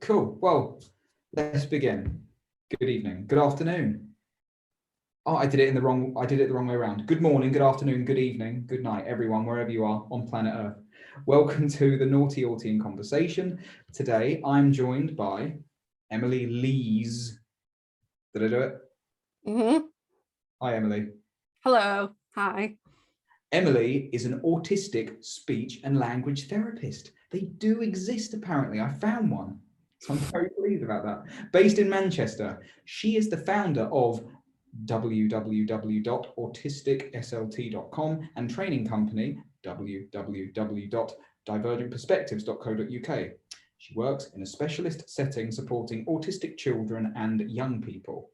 Cool. Well, let's begin. Good evening. Good afternoon. Oh, I did it the wrong way around. Good morning, good afternoon, good evening, good night, everyone, wherever you are on planet Earth. Welcome to the Naughty Autie in Conversation. Today, I'm joined by Emily Lees. Did I do it? Mm-hmm. Hi, Emily. Hello. Hi. Emily is an autistic speech and language therapist. They do exist, apparently. I found one. So I'm very pleased about that. Based in Manchester, she is the founder of www.autisticSLT.com and training company www.divergentperspectives.co.uk. She works in a specialist setting supporting autistic children and young people.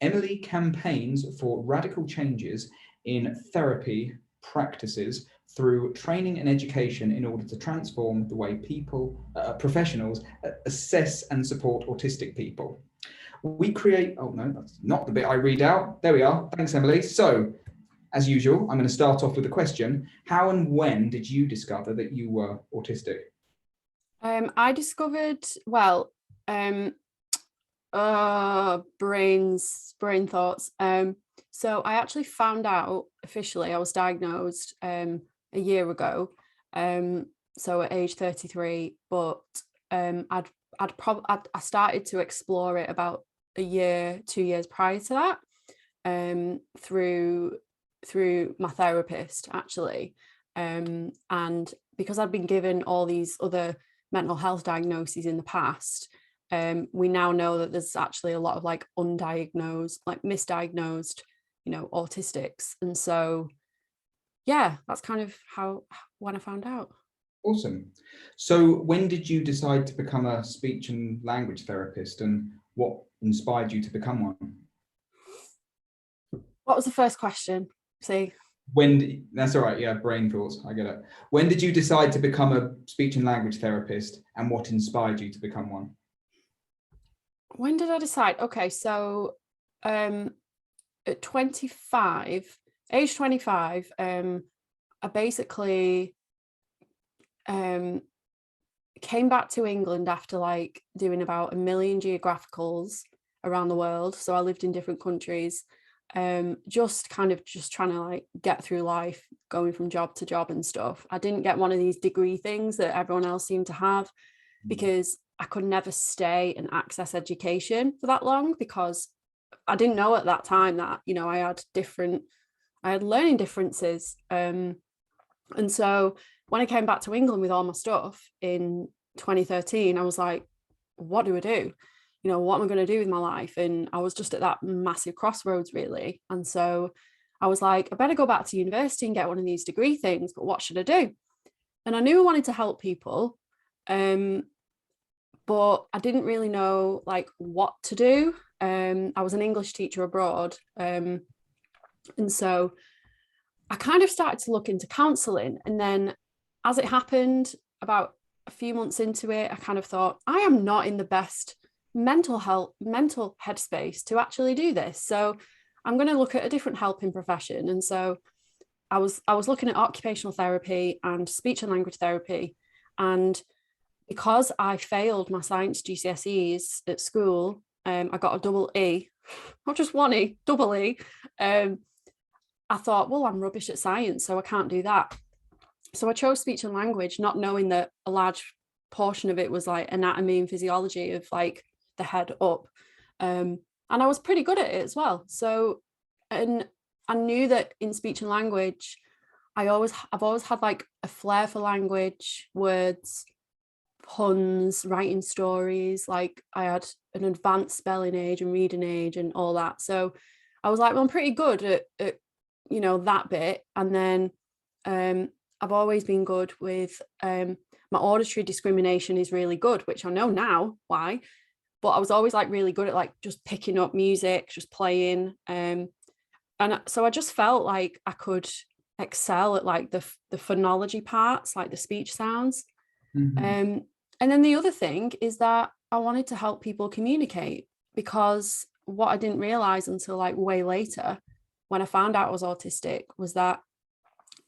Emily campaigns for radical changes in therapy practices through training and education in order to transform the way professionals assess and support autistic people. We create, oh no, that's not the bit I read out. There we are. Thanks, Emily. So, as usual, I'm going to start off with a question. How and when did you discover that you were autistic? I discovered, brain thoughts. So I actually found out officially I was diagnosed a year ago. So at age 33, but I started to explore it about a year, 2 years prior to that, through my therapist actually, and because I'd been given all these other mental health diagnoses in the past, we now know that there's actually a lot of like undiagnosed, like misdiagnosed, autistics, and so yeah, that's kind of when I found out. Awesome. So when did you decide to become a speech and language therapist, and what inspired you to become one? What was the first question? See? That's all right. Yeah, brain thoughts. I get it. When did you decide to become a speech and language therapist, and what inspired you to become one? When did I decide? Okay, so at age 25, I basically came back to England after like doing about 1 million geographicals around the world. So I lived in different countries, just trying to like get through life, going from job to job and stuff. I didn't get one of these degree things that everyone else seemed to have, because I could never stay and access education for that long, because I didn't know at that time that, I had learning differences. And so when I came back to England with all my stuff in 2013, I was like, what do I do? What am I going to do with my life? And I was just at that massive crossroads, really. And so I was like, I better go back to university and get one of these degree things, but what should I do? And I knew I wanted to help people, but I didn't really know like what to do. I was an English teacher abroad. And so I kind of started to look into counselling. And then as it happened, about a few months into it, I kind of thought, I am not in the best mental headspace to actually do this. So I'm going to look at a different helping profession. And so I was looking at occupational therapy and speech and language therapy. And because I failed my science GCSEs at school, I got a double E, not just one E, double E. I thought, well, I'm rubbish at science, so I can't do that. So I chose speech and language, not knowing that a large portion of it was like anatomy and physiology of like the head up. And I was pretty good at it as well. So, and I knew that in speech and language, I've always had like a flair for language, words, puns, writing stories. Like I had an advanced spelling age and reading age and all that. So I was like, well, I'm pretty good at that bit. And then I've always been good with my auditory discrimination is really good, which I know now why, but I was always like really good at like just picking up music, just playing. And so I just felt like I could excel at like the phonology parts, like the speech sounds. Mm-hmm. And then the other thing is that I wanted to help people communicate, because what I didn't realize until like way later, when I found out I was autistic, was that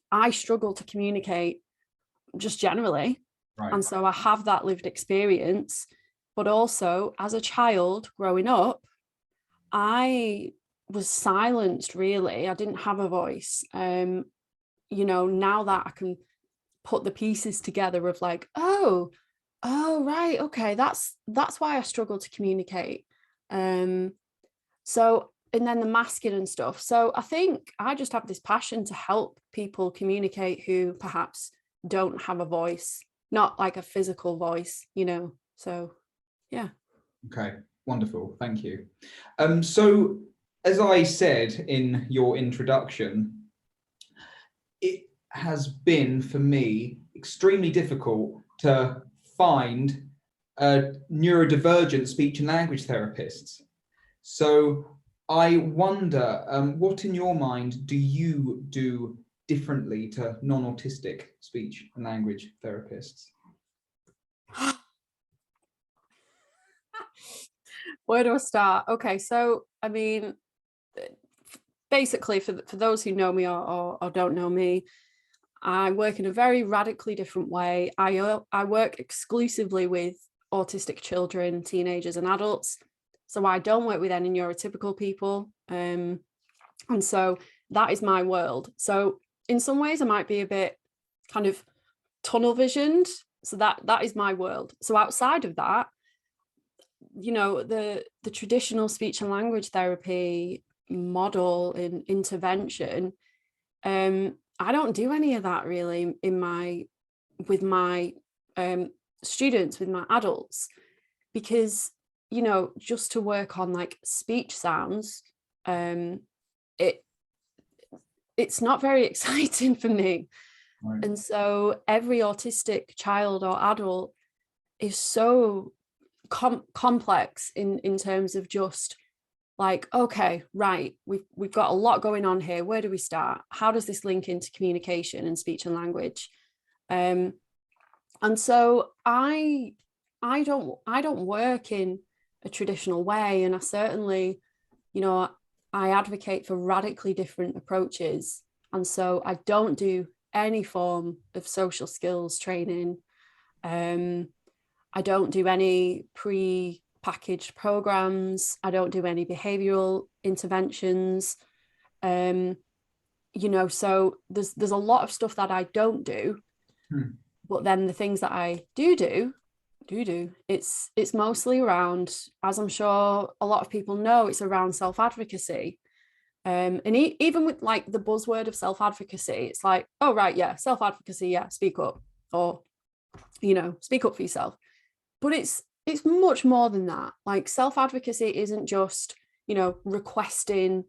I struggle to communicate just generally. Right. And so I have that lived experience. but also as a child growing up, I was silenced, really. I didn't have a voice. You know, now that I can put the pieces together of like, oh, right, okay, that's why I struggle to communicate. So, and then the masking and stuff. So I think I just have this passion to help people communicate who perhaps don't have a voice, not like a physical voice, you know. So yeah. Okay, wonderful, thank you. So as I said in your introduction, it has been for me extremely difficult to find neurodivergent speech and language therapists. So I wonder, what in your mind do you do differently to non-autistic speech and language therapists? Where do I start? Okay, so I mean, basically, for those who know me or don't know me, I work in a very radically different way. I work exclusively with autistic children, teenagers, and adults. So I don't work with any neurotypical people. And so that is my world. So in some ways, I might be a bit kind of tunnel visioned. So that is my world. So outside of that, you know, the traditional speech and language therapy model in intervention, I don't do any of that really with my students, with my adults, because, you know, just to work on like speech sounds, it's not very exciting for me. Right. And so every autistic child or adult is so complex in terms of just like, okay, right, we've got a lot going on here. Where do we start? How does this link into communication and speech and language? And so I don't work in a traditional way, and I certainly, you know, I advocate for radically different approaches. And so I don't do any form of social skills training. I don't do any pre-packaged programs. I don't do any behavioral interventions. You know, so there's a lot of stuff that I don't do. But then the things that I do, it's mostly around, as I'm sure a lot of people know, it's around self-advocacy. And even with like the buzzword of self-advocacy, it's like, oh, right, yeah, self-advocacy, yeah, speak up, or, you know, speak up for yourself. But it's much more than that. Like self-advocacy isn't just, you know, requesting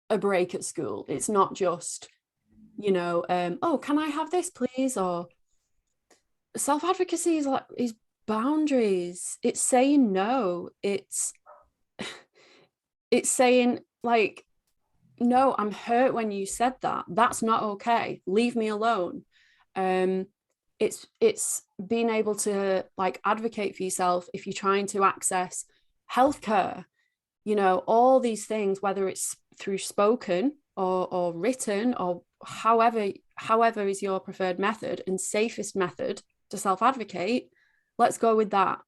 a break at school. It's not just, you know, oh, can I have this, please? Or self-advocacy is boundaries. It's saying no. It's saying like, no, I'm hurt when you said that. That's not okay. Leave me alone. It's being able to like advocate for yourself if you're trying to access healthcare, you know, all these things, whether it's through spoken or written, or however is your preferred method and safest method to self-advocate, let's go with that.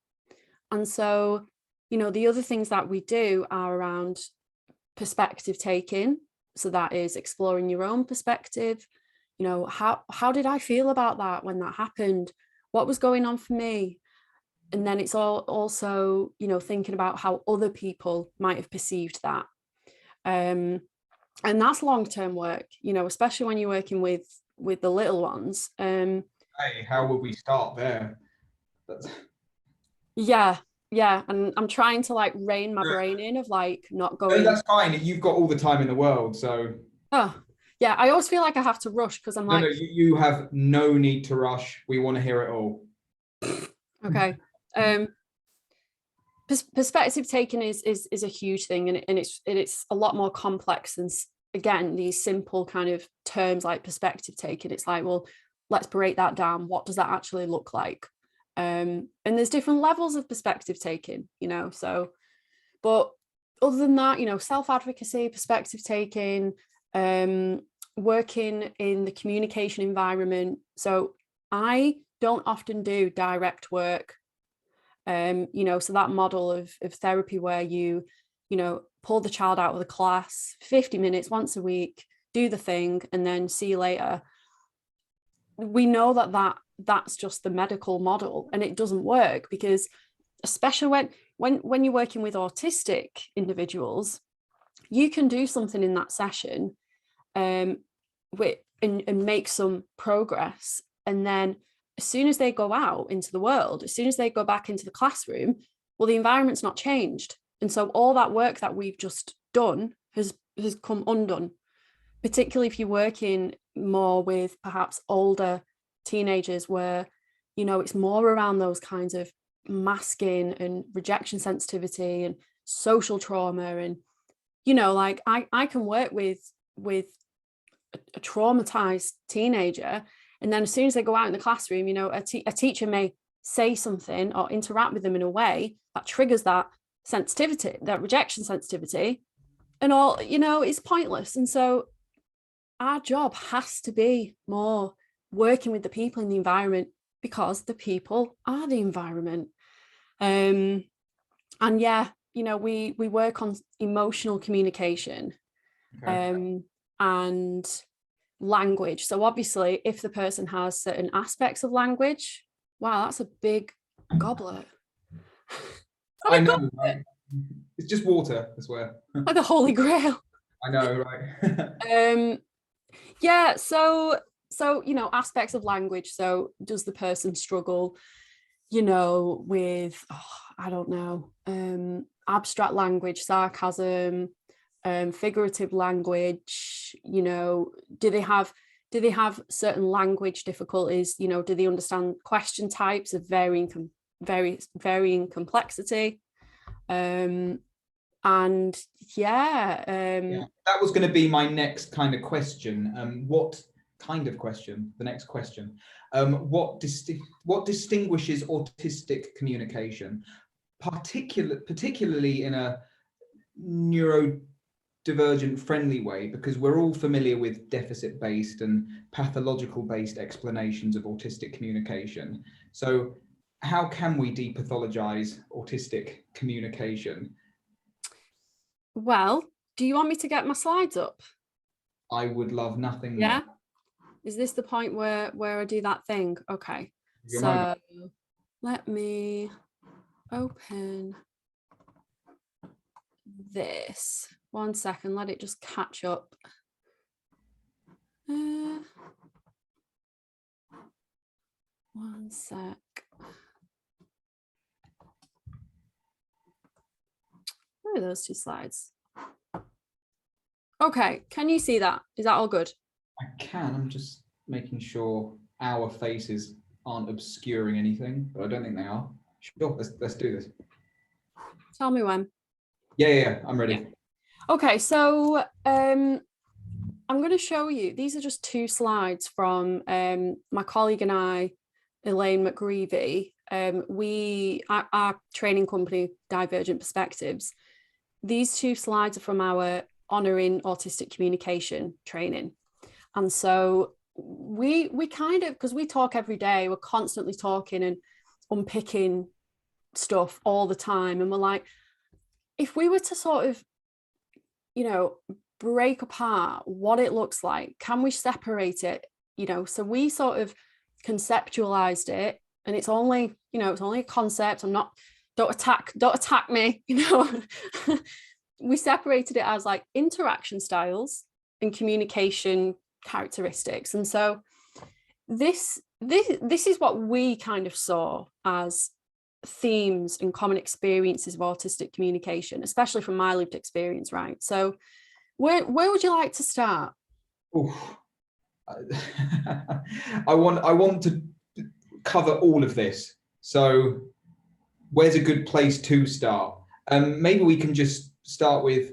And so, you know, the other things that we do are around perspective taking. So that is exploring your own perspective. You know, how did I feel about that when that happened? What was going on for me? And then it's also, you know, thinking about how other people might have perceived that. And that's long-term work, you know, especially when you're working with the little ones. Hey, how will we start there? Yeah, and I'm trying to like rein my brain in of like not going. No, that's fine. You've got all the time in the world, so. Oh, yeah. I always feel like I have to rush because I'm like. No, you have no need to rush. We want to hear it all. Okay. Perspective taking is a huge thing, and it's a lot more complex than, again, these simple kind of terms like perspective taking. It's like, well, let's break that down. What does that actually look like? And there's different levels of perspective taking, you know, so, but other than that, you know, self-advocacy, perspective taking, working in the communication environment. So I don't often do direct work. You know, so that model of therapy where you know, pull the child out of the class 50 minutes once a week, do the thing, and then see you later. We know that's just the medical model, and it doesn't work, because especially when you're working with autistic individuals, you can do something in that session and make some progress, and then as soon as they go out into the world, as soon as they go back into the classroom, well, the environment's not changed, and so all that work that we've just done has come undone, particularly if you're working more with perhaps older teenagers, where, you know, it's more around those kinds of masking and rejection sensitivity and social trauma. And, you know, like I can work with a traumatized teenager, and then as soon as they go out in the classroom, you know, a teacher may say something or interact with them in a way that triggers that sensitivity, that rejection sensitivity, and all, you know, it's pointless. And so our job has to be more working with the people in the environment, because the people are the environment. And yeah, you know, we work on emotional communication, and language. So obviously, if the person has certain aspects of language, wow, that's a big goblet. I know, right? It's just water, I swear. Like the Holy Grail. I know, right? Yeah, so you know, aspects of language. So does the person struggle, you know, with I don't know, abstract language, sarcasm, figurative language, you know, do they have certain language difficulties, you know, do they understand question types of varying complexity? And yeah, that was going to be my next kind of question. What kind of question? The next question. What distinguishes autistic communication, particularly in a neurodivergent friendly way, because we're all familiar with deficit-based and pathological-based explanations of autistic communication. So how can we de-pathologize autistic communication? Well, do you want me to get my slides up? I would love nothing more. Yeah. Is this the point where I do that thing? Okay. So let me open this. 1 second, let it just catch up. One sec. Where are those two slides? Okay, can you see that? Is that all good? I can. I'm just making sure our faces aren't obscuring anything, but I don't think they are. Sure, let's do this. Tell me when. Yeah, I'm ready. Yeah. Okay, so I'm going to show you, these are just two slides from my colleague and I, Elaine McGreevy. Our training company, Divergent Perspectives. These two slides are from our Honouring Autistic Communication training. And so we kind of, because we talk every day, we're constantly talking and unpicking stuff all the time. And we're like, if we were to sort of, you know, break apart what it looks like, can we separate it? You know, so we sort of conceptualized it, and it's only, you know, it's only a concept. Don't attack me, you know. We separated it as like interaction styles and communication characteristics. And so this is what we kind of saw as themes and common experiences of autistic communication, especially from my lived experience, right? So where would you like to start? I want to cover all of this. So where's a good place to start? Maybe we can just start with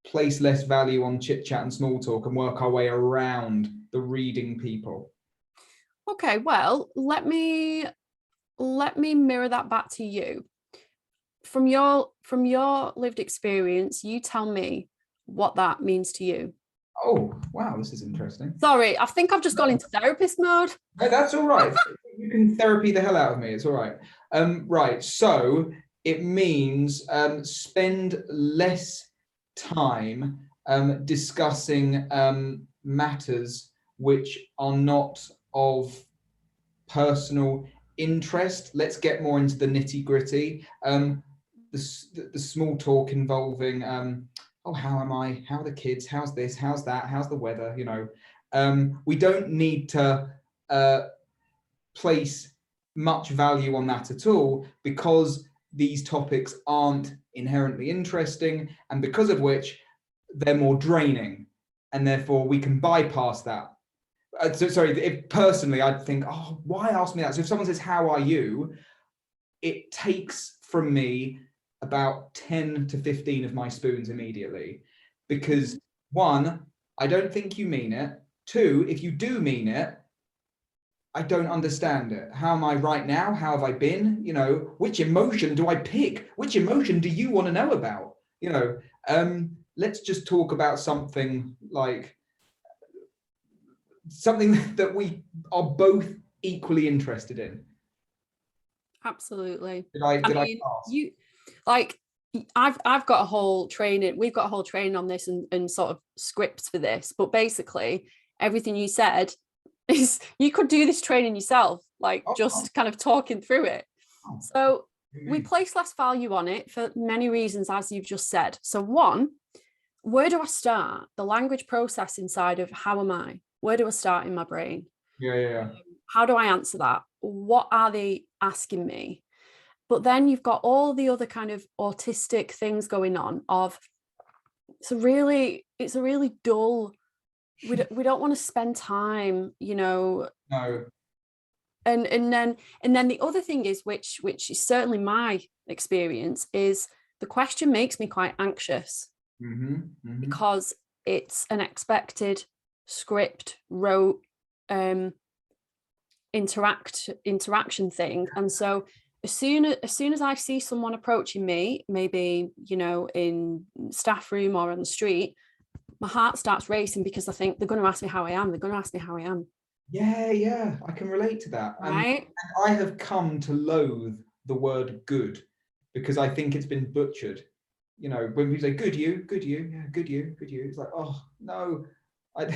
place less value on chit chat and small talk and work our way around the reading people. Okay, well, let me mirror that back to you. From your lived experience, you tell me what that means to you. Oh, wow, this is interesting. Sorry, I think I've just gone into therapist mode. No, that's all right. You can therapy the hell out of me. It's all right. Right. So it means spend less time discussing matters which are not of personal interest. Let's get more into the nitty gritty. The small talk involving, oh, how am I? How are the kids? How's this? How's that? How's the weather? You know, we don't need to place much value on that at all, because these topics aren't inherently interesting, and because of which they're more draining, and therefore we can bypass that. So, sorry, if personally I'd think, oh, why ask me that? So if someone says, how are you? It takes from me about 10 to 15 of my spoons immediately, because one, I don't think you mean it. Two, if you do mean it, I don't understand it. How am I right now? How have I been? You know, which emotion do I pick? Which emotion do you want to know about? You know, let's just talk about something like something that we are both equally interested in. Absolutely. Did I pass? You like, I've got a whole training, we've got a whole training on this and sort of scripts for this, but basically everything you said is, you could do this training yourself, like just kind of talking through it. So we place less value on it for many reasons, as you've just said. So one, where do I start? The language processing side of how am I? Where do I start in my brain? Yeah. How do I answer that? What are they asking me? But then you've got all the other kind of autistic things going on of, it's a really dull, we don't want to spend time, you know. No. And then the other thing is, which is certainly my experience, is the question makes me quite anxious. Because it's an expected script wrote interaction thing. And so as soon as I see someone approaching me, maybe, you know, in staff room or on the street, my heart starts racing, because I think they're going to ask me how I am. They're going to ask me how I am. Yeah, I can relate to that. Right. And I have come to loathe the word good, because I think it's been butchered. You know, when people say good you, yeah, good you, it's like, oh no, I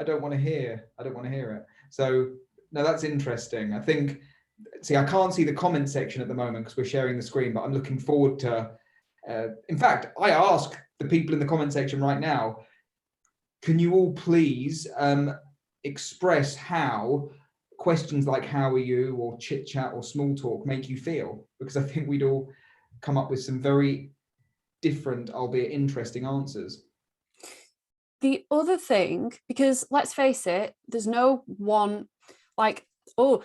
don't want to hear it. So no, that's interesting. I think, see, I can't see the comment section at the moment because we're sharing the screen, but I'm looking forward to, in fact, I ask the people in the comment section right now, can you all please express how questions like how are you, or chit chat or small talk make you feel? Because I think we'd all come up with some very different, albeit interesting answers. The other thing, because let's face it, there's no one, like, oh,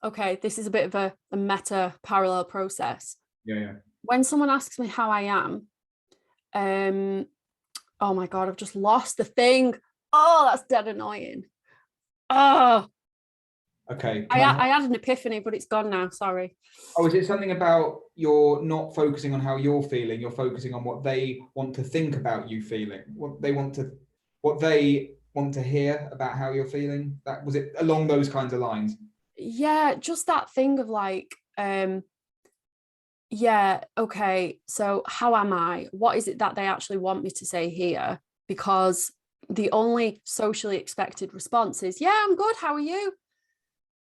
okay, this is a bit of a meta parallel process. Yeah. When someone asks me how I am, oh my God, I've just lost the thing. Oh, that's dead annoying. Oh. Okay. I had an epiphany, but it's gone now. Sorry. Oh, is it something about you're not focusing on how you're feeling? You're focusing on what they want to think about you feeling, what they want to hear about how you're feeling. That was it, along those kinds of lines. Yeah, just that thing of like, yeah, okay, so how am I? What is it that they actually want me to say here? Because the only socially expected response is, yeah, I'm good. How are you?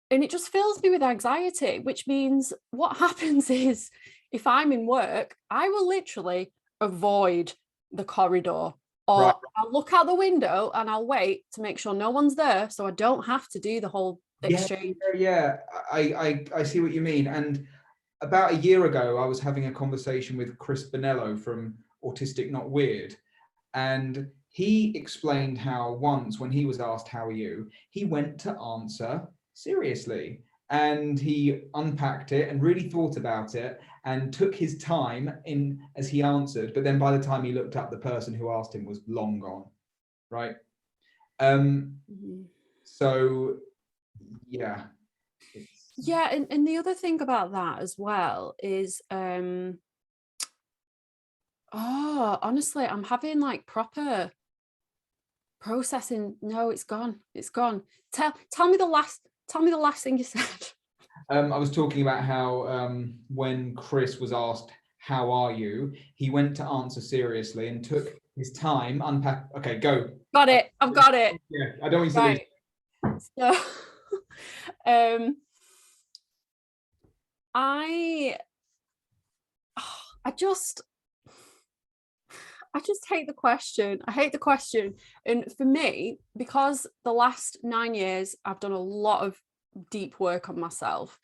And it just fills me with anxiety, which means what happens is, if I'm in work, I will literally avoid the corridor, or right, I'll look out the window and I'll wait to make sure no one's there, so I don't have to do the whole exchange. Yeah, I see what you mean. And about a year ago, I was having a conversation with Chris Bonello from Autistic Not Weird, and he explained how once when he was asked, how are you, he went to answer seriously, and he unpacked it and really thought about it and took his time in as he answered. But then by the time he looked up, the person who asked him was long gone, right? So yeah. Yeah, and the other thing about that as well is honestly, I'm having like proper processing. No, it's gone. Tell me the last, tell me the last thing you said. I was talking about how when Chris was asked, "How are you?" he went to answer seriously and took his time, unpack. Okay, go. Got it. I've got it. Yeah, I don't want you to lose. So, I just hate the question. I hate the question. And for me, because the last 9 years, I've done a lot of deep work on myself.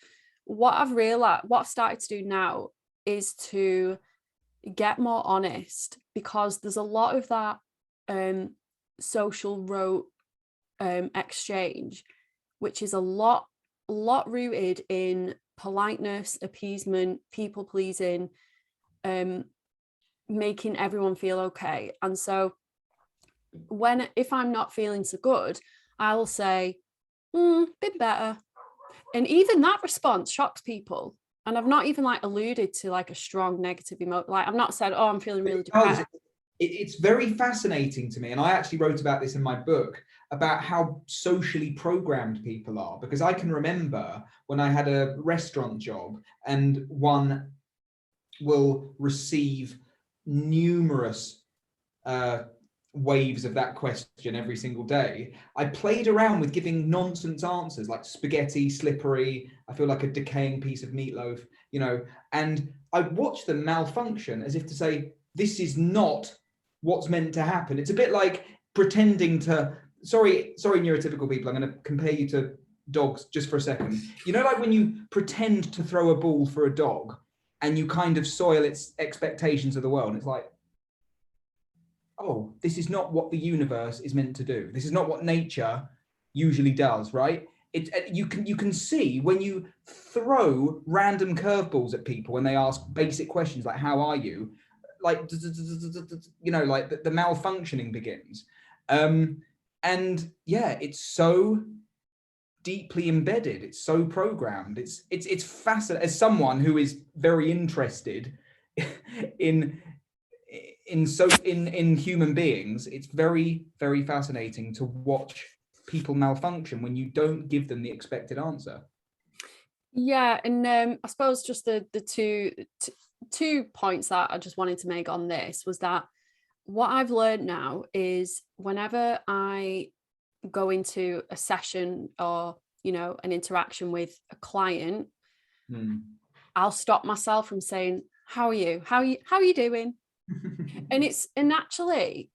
What I've started to do now is to get more honest, because there's a lot of that social rote exchange, which is a lot rooted in politeness, appeasement, people pleasing, making everyone feel okay. And so if I'm not feeling so good, I'll say, bit better. And even that response shocks people. And I've not even like alluded to like a strong negative emotion. Like I've not said, oh, I'm feeling really depressed. It's very fascinating to me. And I actually wrote about this in my book, about how socially programmed people are, because I can remember when I had a restaurant job and one will receive numerous waves of that question every single day. I played around with giving nonsense answers like spaghetti, slippery, I feel like a decaying piece of meatloaf, you know, and I watched them malfunction as if to say, this is not what's meant to happen. It's a bit like pretending to, sorry, neurotypical people, I'm going to compare you to dogs just for a second. You know, like when you pretend to throw a ball for a dog and you kind of soil its expectations of the world. It's like, oh, this is not what the universe is meant to do. This is not what nature usually does, right? You can see when you throw random curveballs at people when they ask basic questions like, how are you? Like, you know, like the malfunctioning begins. And yeah, it's so deeply embedded. It's so programmed. It's fascinating. As someone who is very interested in human beings, it's very, very fascinating to watch people malfunction when you don't give them the expected answer. Yeah, and I suppose just the two points that I just wanted to make on this was that what I've learned now is whenever I go into a session or, you know, an interaction with a client, I'll stop myself from saying, how are you? How are you doing? And actually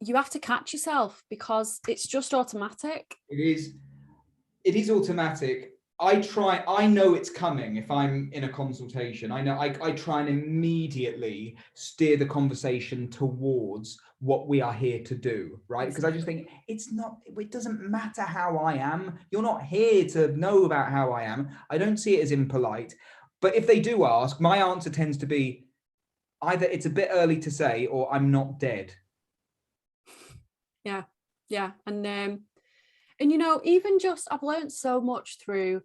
you have to catch yourself because it's just automatic. It is automatic. I know it's coming. If I'm in a consultation, I know I try and immediately steer the conversation towards what we are here to do, right? Because I just think it doesn't matter how I am. You're not here to know about how I am. I don't see it as impolite. But if they do ask, my answer tends to be either it's a bit early to say or I'm not dead. Yeah. And you know, even just I've learned so much through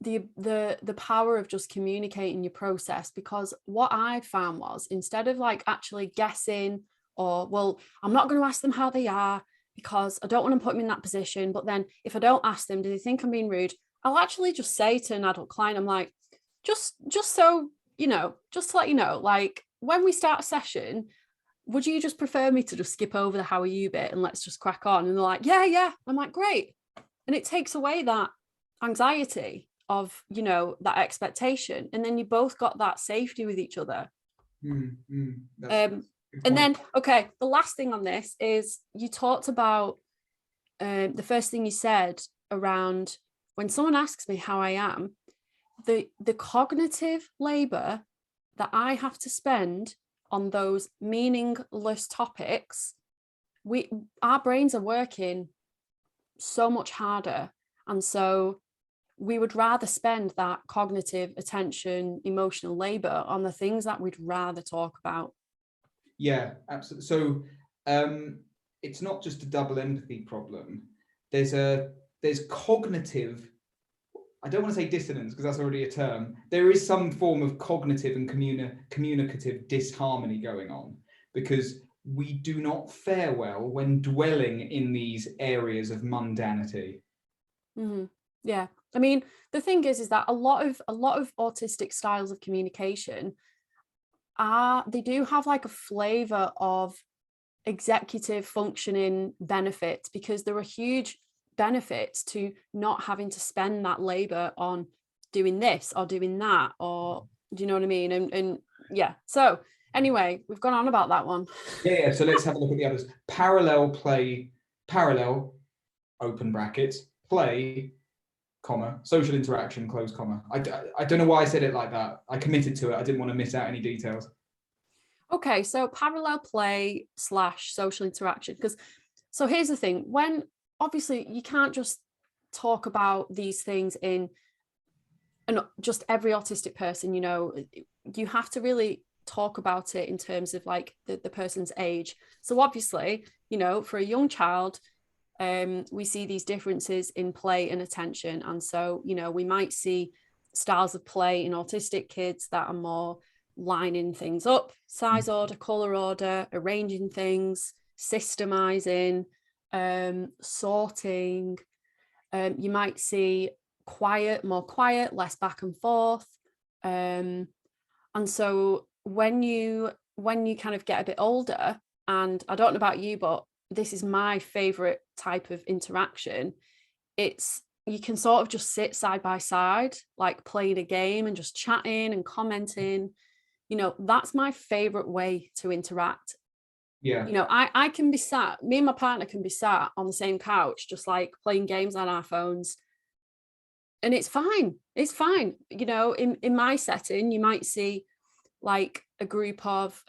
the power of just communicating your process, because what I found was, instead of like actually guessing or, well, I'm not going to ask them how they are because I don't want to put them in that position, but then if I don't ask them, do they think I'm being rude? I'll actually just say to an adult client, I'm like, just so you know, just to let you know, like when we start a session, would you just prefer me to just skip over the how are you bit and let's just crack on? And they're like, yeah. I'm like, great. And it takes away that anxiety of, you know, that expectation. And then you both got that safety with each other. And then, okay, the last thing on this is you talked about the first thing you said around when someone asks me how I am, the cognitive labor that I have to spend on those meaningless topics, our brains are working so much harder. And so we would rather spend that cognitive attention, emotional labor on the things that we'd rather talk about. Yeah, absolutely. So it's not just a double empathy problem. There's cognitive, I don't want to say dissonance because that's already a term. There is some form of cognitive and communicative disharmony going on, because we do not fare well when dwelling in these areas of mundanity. Yeah. I mean, the thing is that a lot of autistic styles of communication they do have like a flavor of executive functioning benefits, because there are huge benefits to not having to spend that labor on doing this or doing that, or do you know what I mean? And yeah, so anyway, we've gone on about that one. Yeah, so let's have a look at the others. Parallel, open brackets, play, comma, social interaction, close comma. I don't know why I said it like that. I committed to it. I didn't want to miss out any details. Okay, so parallel play / social interaction, because so here's the thing, when obviously you can't just talk about these things in and just every autistic person, you know, you have to really talk about it in terms of like the person's age. So obviously, you know, for a young child, we see these differences in play and attention. And so, you know, we might see styles of play in autistic kids that are more lining things up, size order, color order, arranging things, systemizing, sorting. You might see more quiet, less back and forth. And so when you kind of get a bit older, and I don't know about you, but this is my favorite type of interaction, it's you can sort of just sit side by side, like playing a game and just chatting and commenting. You know, that's my favorite way to interact. Yeah. You know, I can be sat, me and my partner can be sat on the same couch, just like playing games on our phones. And it's fine. It's fine. You know, in my setting, you might see like a group of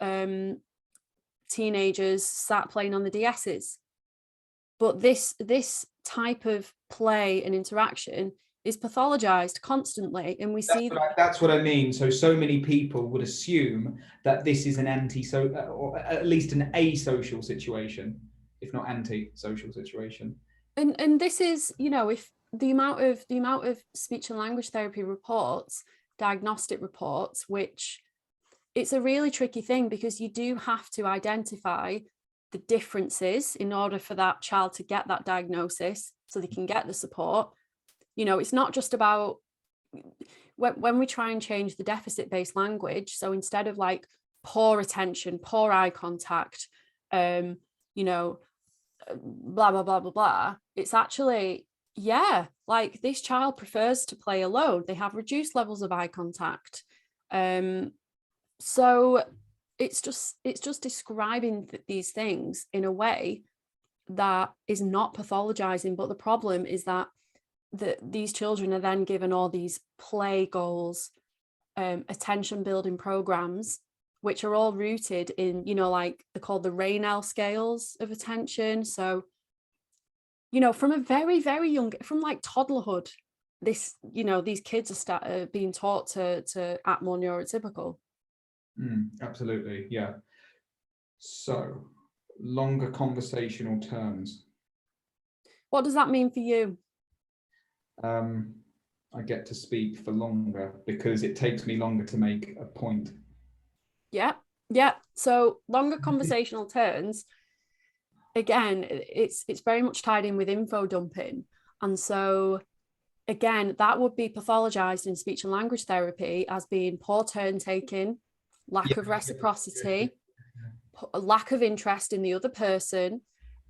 teenagers sat playing on the DSs. But this type of play and interaction is pathologized constantly, and we see that's what I mean. So many people would assume that this is an or at least an asocial situation, if not anti-social situation. And this is, you know, if the amount of speech and language therapy reports, diagnostic reports, which it's a really tricky thing, because you do have to identify the differences in order for that child to get that diagnosis so they can get the support. You know, it's not just about when we try and change the deficit-based language. So instead of like poor attention, poor eye contact, you know, blah, blah, blah, blah, blah, it's actually, yeah, like this child prefers to play alone. They have reduced levels of eye contact. So it's just describing these things in a way that is not pathologizing. But the problem is that these children are then given all these play goals, attention building programs, which are all rooted in, you know, like they're called the Raynell scales of attention. So, you know, from a very, very young, from like toddlerhood, this, you know, these kids are being taught to act more neurotypical. Absolutely, yeah. So, longer conversational terms. What does that mean for you? I get to speak for longer because it takes me longer to make a point. Yeah. So longer conversational turns, again, it's very much tied in with info dumping. And so again, that would be pathologized in speech and language therapy as being poor turn taking, lack of reciprocity, lack of interest in the other person.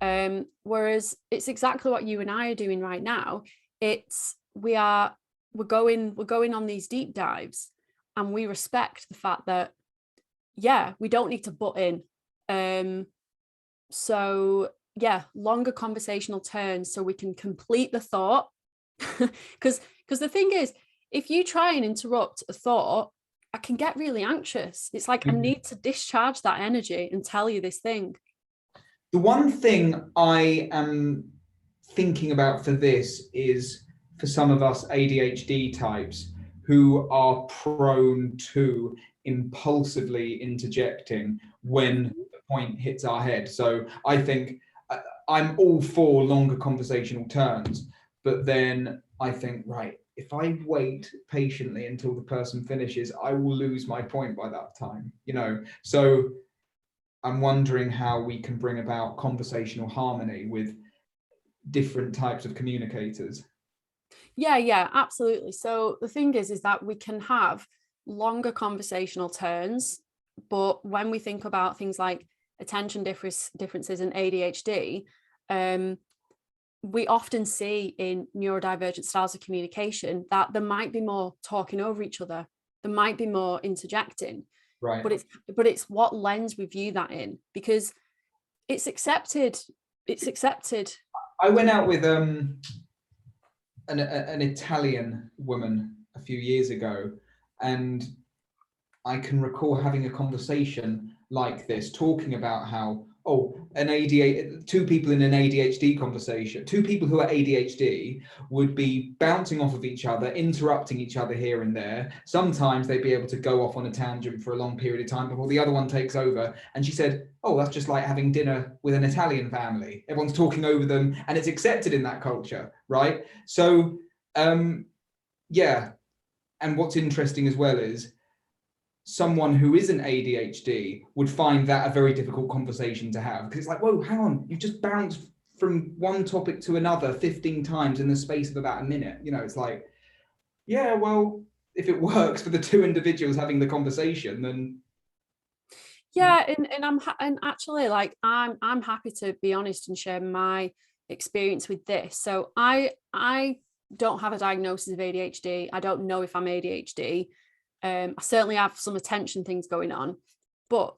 Whereas it's exactly what you and I are doing right now. We're going on these deep dives, and we respect the fact that, yeah, we don't need to butt in. So yeah, longer conversational turns so we can complete the thought. Because the thing is, if you try and interrupt a thought, I can get really anxious. It's like I need to discharge that energy and tell you this thing. The one thing I am thinking about for this is for some of us ADHD types who are prone to impulsively interjecting when the point hits our head. So I think I'm all for longer conversational turns, but then I think, right, if I wait patiently until the person finishes, I will lose my point by that time, you know? So I'm wondering how we can bring about conversational harmony with different types of communicators. Yeah, absolutely. So the thing is that we can have longer conversational turns, but when we think about things like attention differences and ADHD, we often see in neurodivergent styles of communication that there might be more talking over each other, there might be more interjecting, Right. but it's what lens we view that in, because it's accepted. I went out with an Italian woman a few years ago, and I can recall having a conversation like this, talking about how, two people in an ADHD conversation, two people who are ADHD would be bouncing off of each other, interrupting each other here and there. Sometimes they'd be able to go off on a tangent for a long period of time before the other one takes over. And she said, oh, that's just like having dinner with an Italian family. Everyone's talking over them, and it's accepted in that culture, right? So, yeah. And what's interesting as well is someone who isn't ADHD would find that a very difficult conversation to have, because it's like, whoa, hang on, you've just bounced from one topic to another 15 times in the space of about a minute. You know, it's like, yeah, well, if it works for the two individuals having the conversation, then Yeah, and actually, like, I'm happy to be honest and share my experience with this. So I don't have a diagnosis of ADHD. I don't know if I'm ADHD. I certainly have some attention things going on, but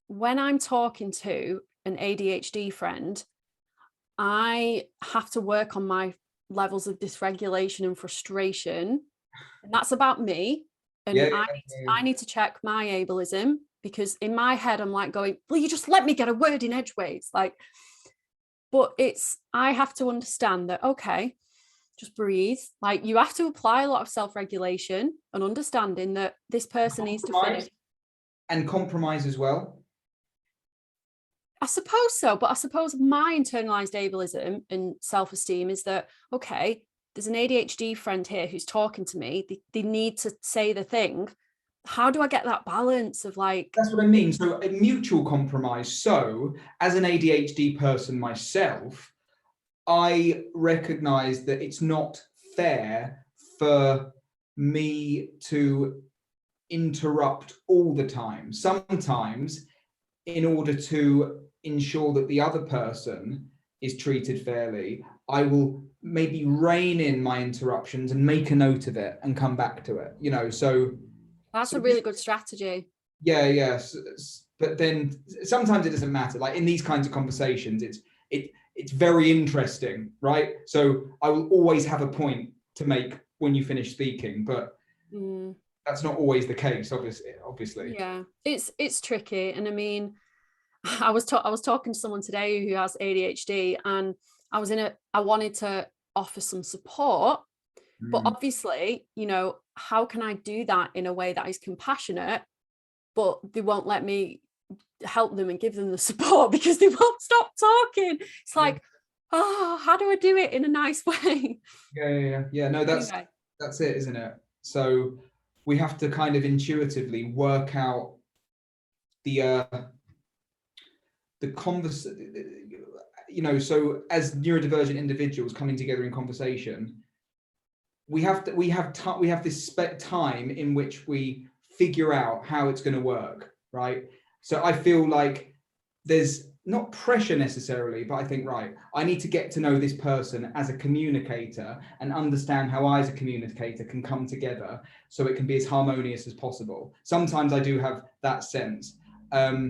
when I'm talking to an ADHD friend, I have to work on my levels of dysregulation and frustration, and that's about me. And yeah, I need to check my ableism, because in my head I'm like going, will you just let me get a word in edgeways? Like, but I have to understand that, okay, just breathe. Like, you have to apply a lot of self-regulation and understanding that this person needs to finish. And compromise as well. I suppose so, but I suppose my internalized ableism and self-esteem is that, okay, there's an ADHD friend here who's talking to me. They need to say the thing. How do I get that balance of, like... That's what I mean. So a mutual compromise. So as an ADHD person myself, I recognize that it's not fair for me to interrupt all the time. Sometimes, in order to ensure that the other person is treated fairly, I will maybe rein in my interruptions and make a note of it and come back to it, you know. So that's a really good strategy. Yeah, yes. But then sometimes it doesn't matter. Like in these kinds of conversations, it's very interesting, right? So I will always have a point to make when you finish speaking, but that's not always the case, obviously. Yeah, it's tricky. And I mean, I was talking to someone today who has ADHD, and I wanted to offer some support, but obviously, you know, how can I do that in a way that is compassionate, but they won't let me help them and give them the support because they won't stop talking. It's like, oh, how do I do it in a nice way? Yeah. No, that's it, isn't it? So we have to kind of intuitively work out the conversation, you know. So as neurodivergent individuals coming together in conversation, we have this time in which we figure out how it's going to work, right? So I feel like there's not pressure necessarily, but I think, right, I need to get to know this person as a communicator and understand how I as a communicator can come together so it can be as harmonious as possible. Sometimes I do have that sense. But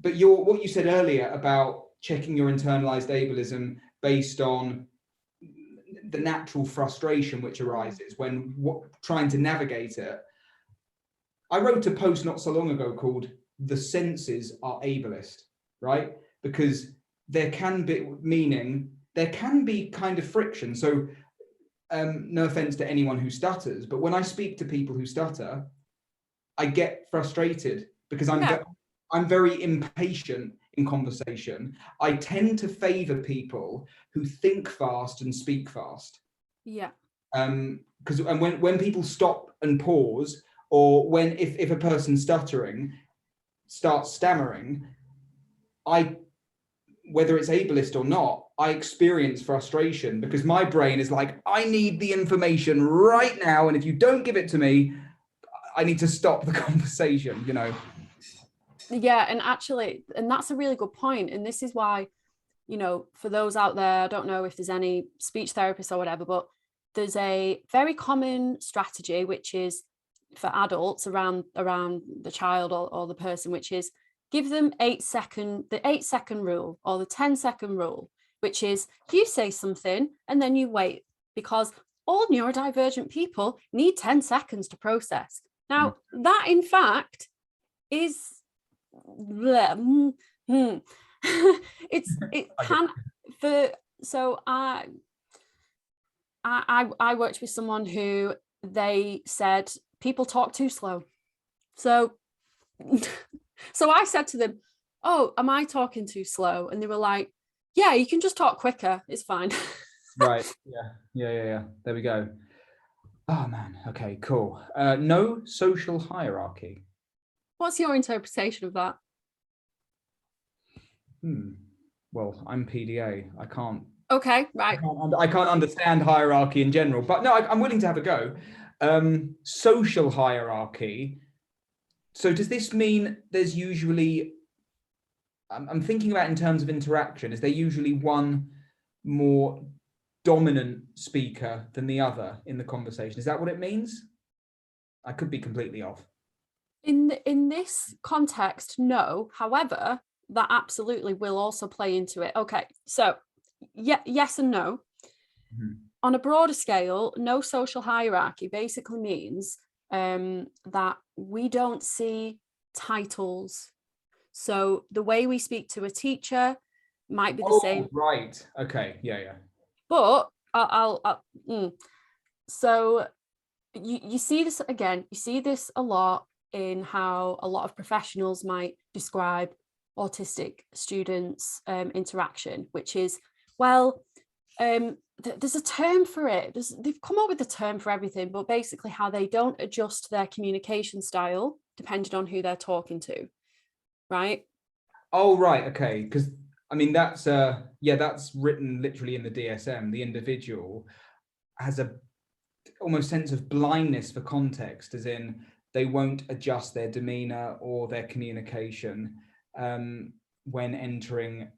what you said earlier about checking your internalized ableism based on the natural frustration which arises when trying to navigate it. I wrote a post not so long ago called "The Senses Are Ableist," right? Because there can be kind of friction. So no offense to anyone who stutters, but when I speak to people who stutter, I get frustrated because I'm very impatient in conversation. I tend to favor people who think fast and speak fast. Yeah. Because when people stop and pause, or if a person stuttering starts stammering, I whether it's ableist or not, I experience frustration because my brain is like, I need the information right now. And if you don't give it to me, I need to stop the conversation, you know? Yeah, and actually, and that's a really good point. And this is why, you know, for those out there, I don't know if there's any speech therapists or whatever, but there's a very common strategy, which is for adults around the child or the person, which is give them the 8-second rule or the 10-second rule, which is you say something and then you wait, because all neurodivergent people need 10 seconds to process. Now, that in fact is I worked with someone who they said people talk too slow. So I said to them, oh, am I talking too slow? And they were like, yeah, you can just talk quicker. It's fine. Right. Yeah. There we go. Oh man. Okay, cool. No social hierarchy. What's your interpretation of that? Well, I'm PDA. I can't. Okay, right. I can't understand hierarchy in general, but no, I'm willing to have a go. Social hierarchy. So does this mean there's usually, I'm thinking about in terms of interaction, is there usually one more dominant speaker than the other in the conversation? Is that what it means? I could be completely off. In this context, no. However, that absolutely will also play into it. Okay, so yeah, yes and no. On a broader scale, no social hierarchy basically means that we don't see titles. So the way we speak to a teacher might be the same. Right. Okay. Yeah. But so you see this again. You see this a lot in how a lot of professionals might describe autistic students' interaction, which is, well, there's a term for it. They've come up with a term for everything, but basically how they don't adjust their communication style depending on who they're talking to, right? Oh, right. Okay. Because I mean, that's written literally in the DSM. The individual has a almost sense of blindness for context, as in they won't adjust their demeanor or their communication when entering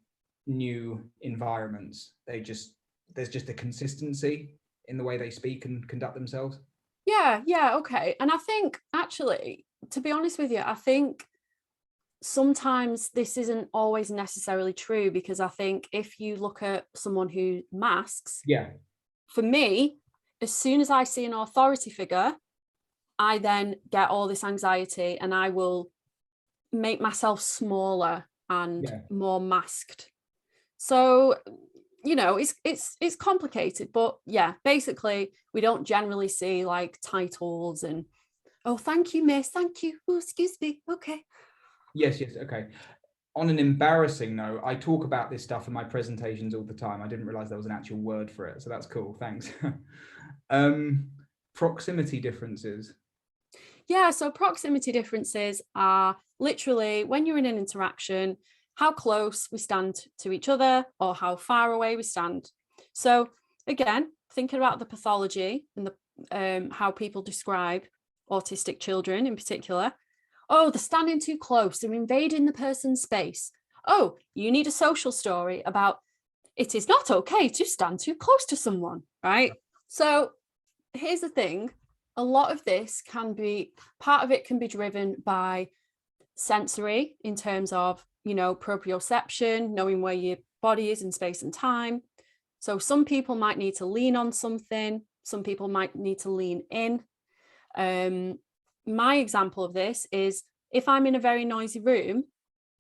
new environments. There's just a consistency in the way they speak and conduct themselves. Yeah, okay. And I think actually, to be honest with you, I think sometimes this isn't always necessarily true, because I think if you look at someone who masks, for me, as soon as I see an authority figure, I then get all this anxiety and I will make myself smaller and more masked. So, you know, it's complicated, but yeah, basically we don't generally see like titles and, oh, thank you, miss, thank you, oh, excuse me, okay. Yes, okay. On an embarrassing note, I talk about this stuff in my presentations all the time. I didn't realize there was an actual word for it, so that's cool, thanks. Proximity differences. Yeah, so proximity differences are literally when you're in an interaction, how close we stand to each other or how far away we stand. So again, thinking about the pathology and the how people describe autistic children in particular. Oh, they're standing too close, they're invading the person's space. Oh, you need a social story about it is not okay to stand too close to someone, right? So here's the thing. A lot of this part of it can be driven by sensory in terms of, you know, proprioception, knowing where your body is in space and time. So some people might need to lean on something. Some people might need to lean in. My example of this is if I'm in a very noisy room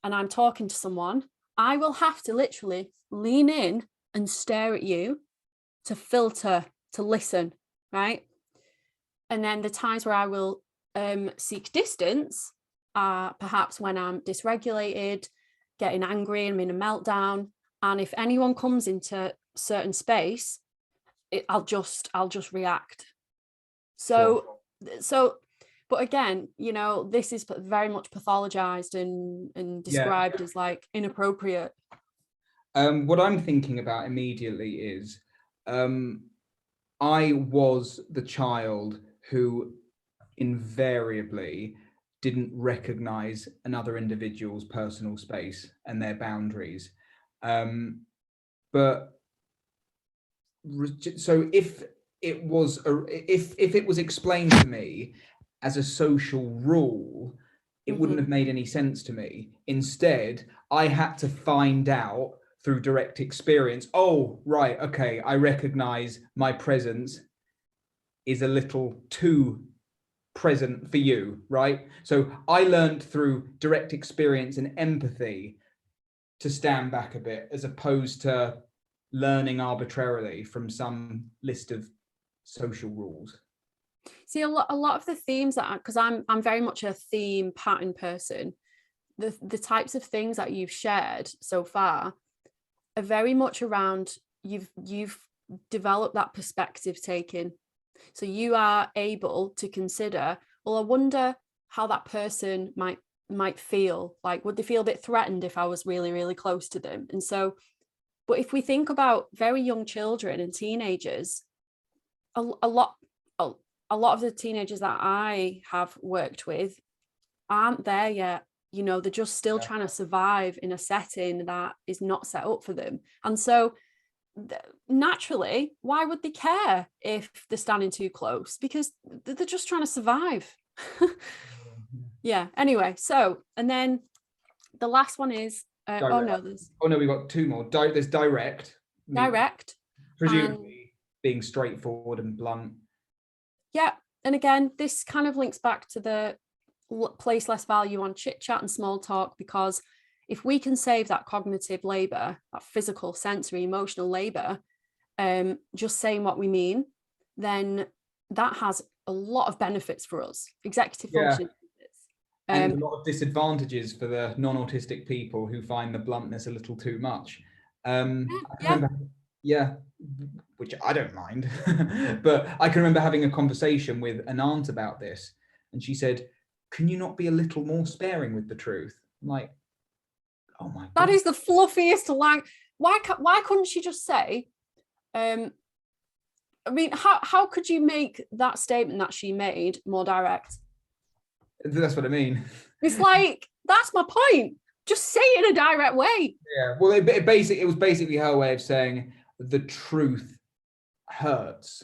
and I'm talking to someone, I will have to literally lean in and stare at you to filter, to listen, right? And then the times where I will seek distance are perhaps when I'm dysregulated, getting angry, and I'm in a meltdown. And if anyone comes into certain space, I'll just react. So, but again, you know, this is very much pathologized and described as like inappropriate. What I'm thinking about immediately is I was the child who invariably didn't recognize another individual's personal space and their boundaries. But so if it was if it was explained to me as a social rule, it wouldn't have made any sense to me. Instead, I had to find out through direct experience. Oh, right, okay, I recognize my presence is a little too present for you, right? So I learned through direct experience and empathy to stand back a bit, as opposed to learning arbitrarily from some list of social rules. See, a lot of the themes that, because I'm very much a theme pattern person, the types of things that you've shared so far are very much around you've developed that perspective taking. So you are able to consider, well, I wonder how that person might feel. Like, would they feel a bit threatened if I was really, really close to them? And so, but if we think about very young children and teenagers, a lot of the teenagers that I have worked with aren't there yet. You know, they're just still trying to survive in a setting that is not set up for them. And so naturally, why would they care if they're standing too close? Because they're just trying to survive. Yeah, anyway, so, and then the last one is we've got two more. There's direct, presumably being straightforward and blunt. Yeah, and again, this kind of links back to the place less value on chit chat and small talk, because if we can save that cognitive labor, that physical, sensory, emotional labor, just saying what we mean, then that has a lot of benefits for us. Executive function. And a lot of disadvantages for the non-autistic people who find the bluntness a little too much. Which I don't mind. But I can remember having a conversation with an aunt about this, and she said, can you not be a little more sparing with the truth? I'm like, oh my God. That is the fluffiest line. Why couldn't she just say, I mean, how could you make that statement that she made more direct? That's what I mean. It's like, that's my point. Just say it in a direct way. Yeah. Well, it was basically her way of saying the truth hurts.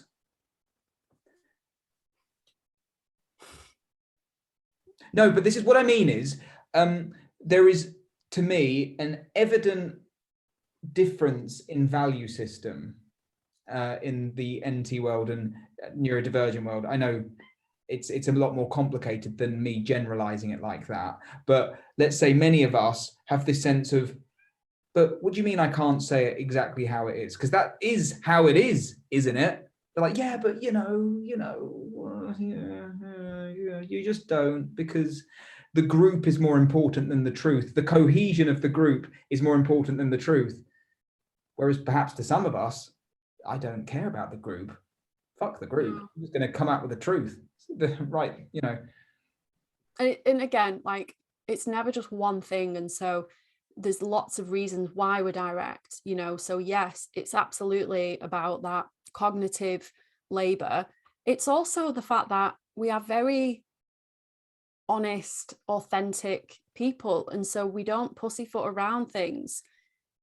No, but this is what I mean is there is, to me, an evident difference in value system in the NT world and neurodivergent world. I know it's a lot more complicated than me generalizing it like that, but let's say many of us have this sense of, but what do you mean I can't say it exactly how it is? Because that is how it is, isn't it? They're like, yeah, but you just don't, because the group is more important than the truth. The cohesion of the group is more important than the truth. Whereas perhaps to some of us, I don't care about the group. Fuck the group. I'm just going to come out with the truth. Right, And again, like, it's never just one thing. And so there's lots of reasons why we're direct, so yes, it's absolutely about that cognitive labor. It's also the fact that we are very honest, authentic people, and so we don't pussyfoot around things.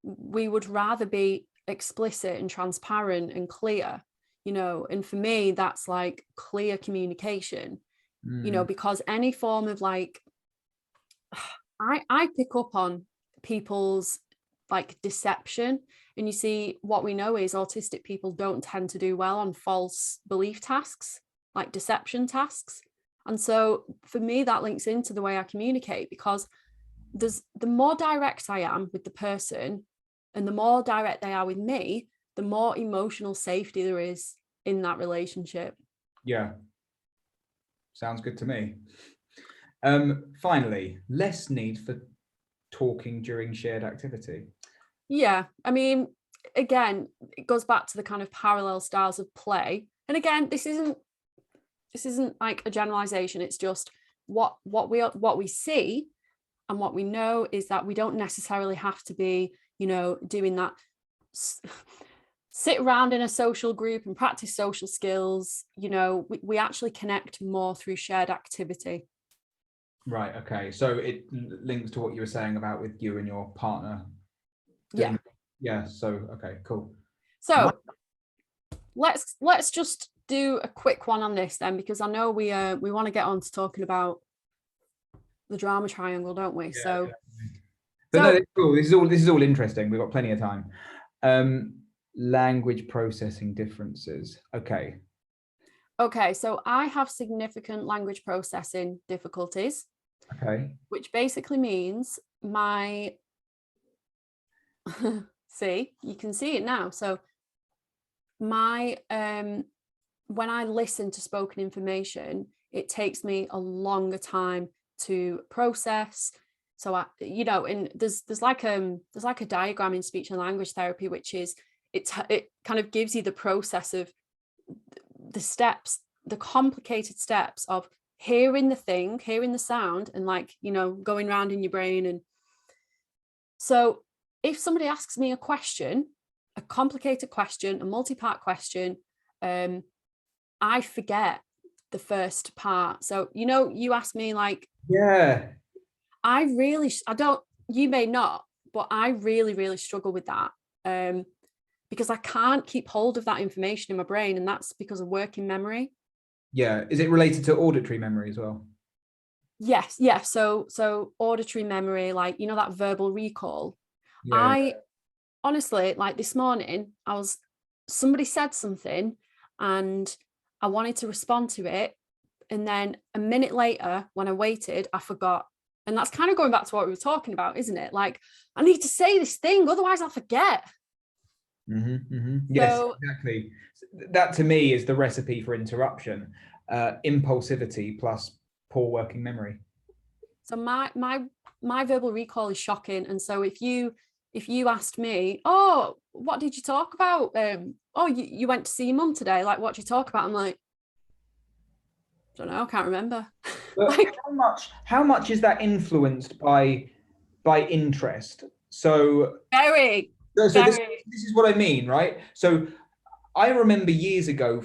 We would rather be explicit and transparent and clear, and for me that's like clear communication, because any form of like, I pick up on people's like deception, and you see what we know is autistic people don't tend to do well on false belief tasks, like deception tasks. And so for me that links into the way I communicate, because the more direct I am with the person and the more direct they are with me, the more emotional safety there is in that relationship. Yeah, sounds good to me. Finally, less need for talking during shared activity. Yeah, I mean, again, it goes back to the kind of parallel styles of play. And again, this isn't like a generalization. It's just what we see, and what we know is that we don't necessarily have to be you know, doing that, sit around in a social group and practice social skills. You know, we actually connect more through shared activity. Right. Okay. So it links to what you were saying about with you and your partner. Yeah. Yeah. So, okay, cool. So let's just do a quick one on this then, because I know we want to get on to talking about the drama triangle, don't we? Yeah, so, but no, it's cool. This is all interesting. We've got plenty of time. Language processing differences. Okay. So I have significant language processing difficulties. Okay. Which basically means my see, you can see it now. So my when I listen to spoken information, it takes me a longer time to process. So I, you know, and there's like a diagram in speech and language therapy, which is it kind of gives you the process of the steps, the complicated steps of hearing the thing, hearing the sound, and like, you know, going around in your brain. And so if somebody asks me a question, a complicated question, a multi-part question, I forget the first part. So, you know, you ask me like, yeah, I don't, you may not, but I really struggle with that. Because I can't keep hold of that information in my brain, and that's because of working memory. Yeah. Is it related to auditory memory as well? Yes. Yeah. So auditory memory, like, you know, that verbal recall. Yeah. I honestly, like this morning, somebody said something and I wanted to respond to it. And then a minute later, when I waited, I forgot. And that's kind of going back to what we were talking about, isn't it? Like, I need to say this thing, otherwise I'll forget. Yes, exactly. That to me is the recipe for interruption. Impulsivity plus poor working memory. So my verbal recall is shocking. And so if you asked me, oh, what did you talk about? Oh, you went to see your mum today. Like, what did you talk about? I'm like, I don't know, I can't remember. But like, how much is that influenced by interest? So very. this is what I mean, right? So I remember years ago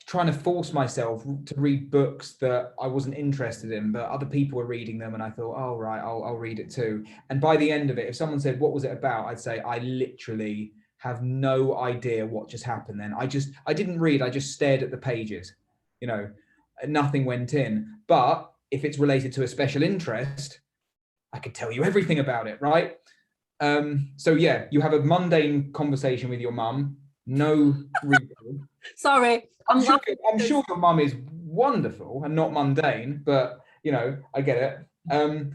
trying to force myself to read books that I wasn't interested in, but other people were reading them, and I thought, oh right, I'll read it too. And by the end of it, if someone said, what was it about? I'd say, I literally have no idea what just happened then. I didn't read, I just stared at the pages, you know, nothing went in. But if it's related to a special interest, I could tell you everything about it, right? So yeah, you have a mundane conversation with your mum, no recall. Sorry, I'm sure your mum is wonderful and not mundane, but you know, I get it.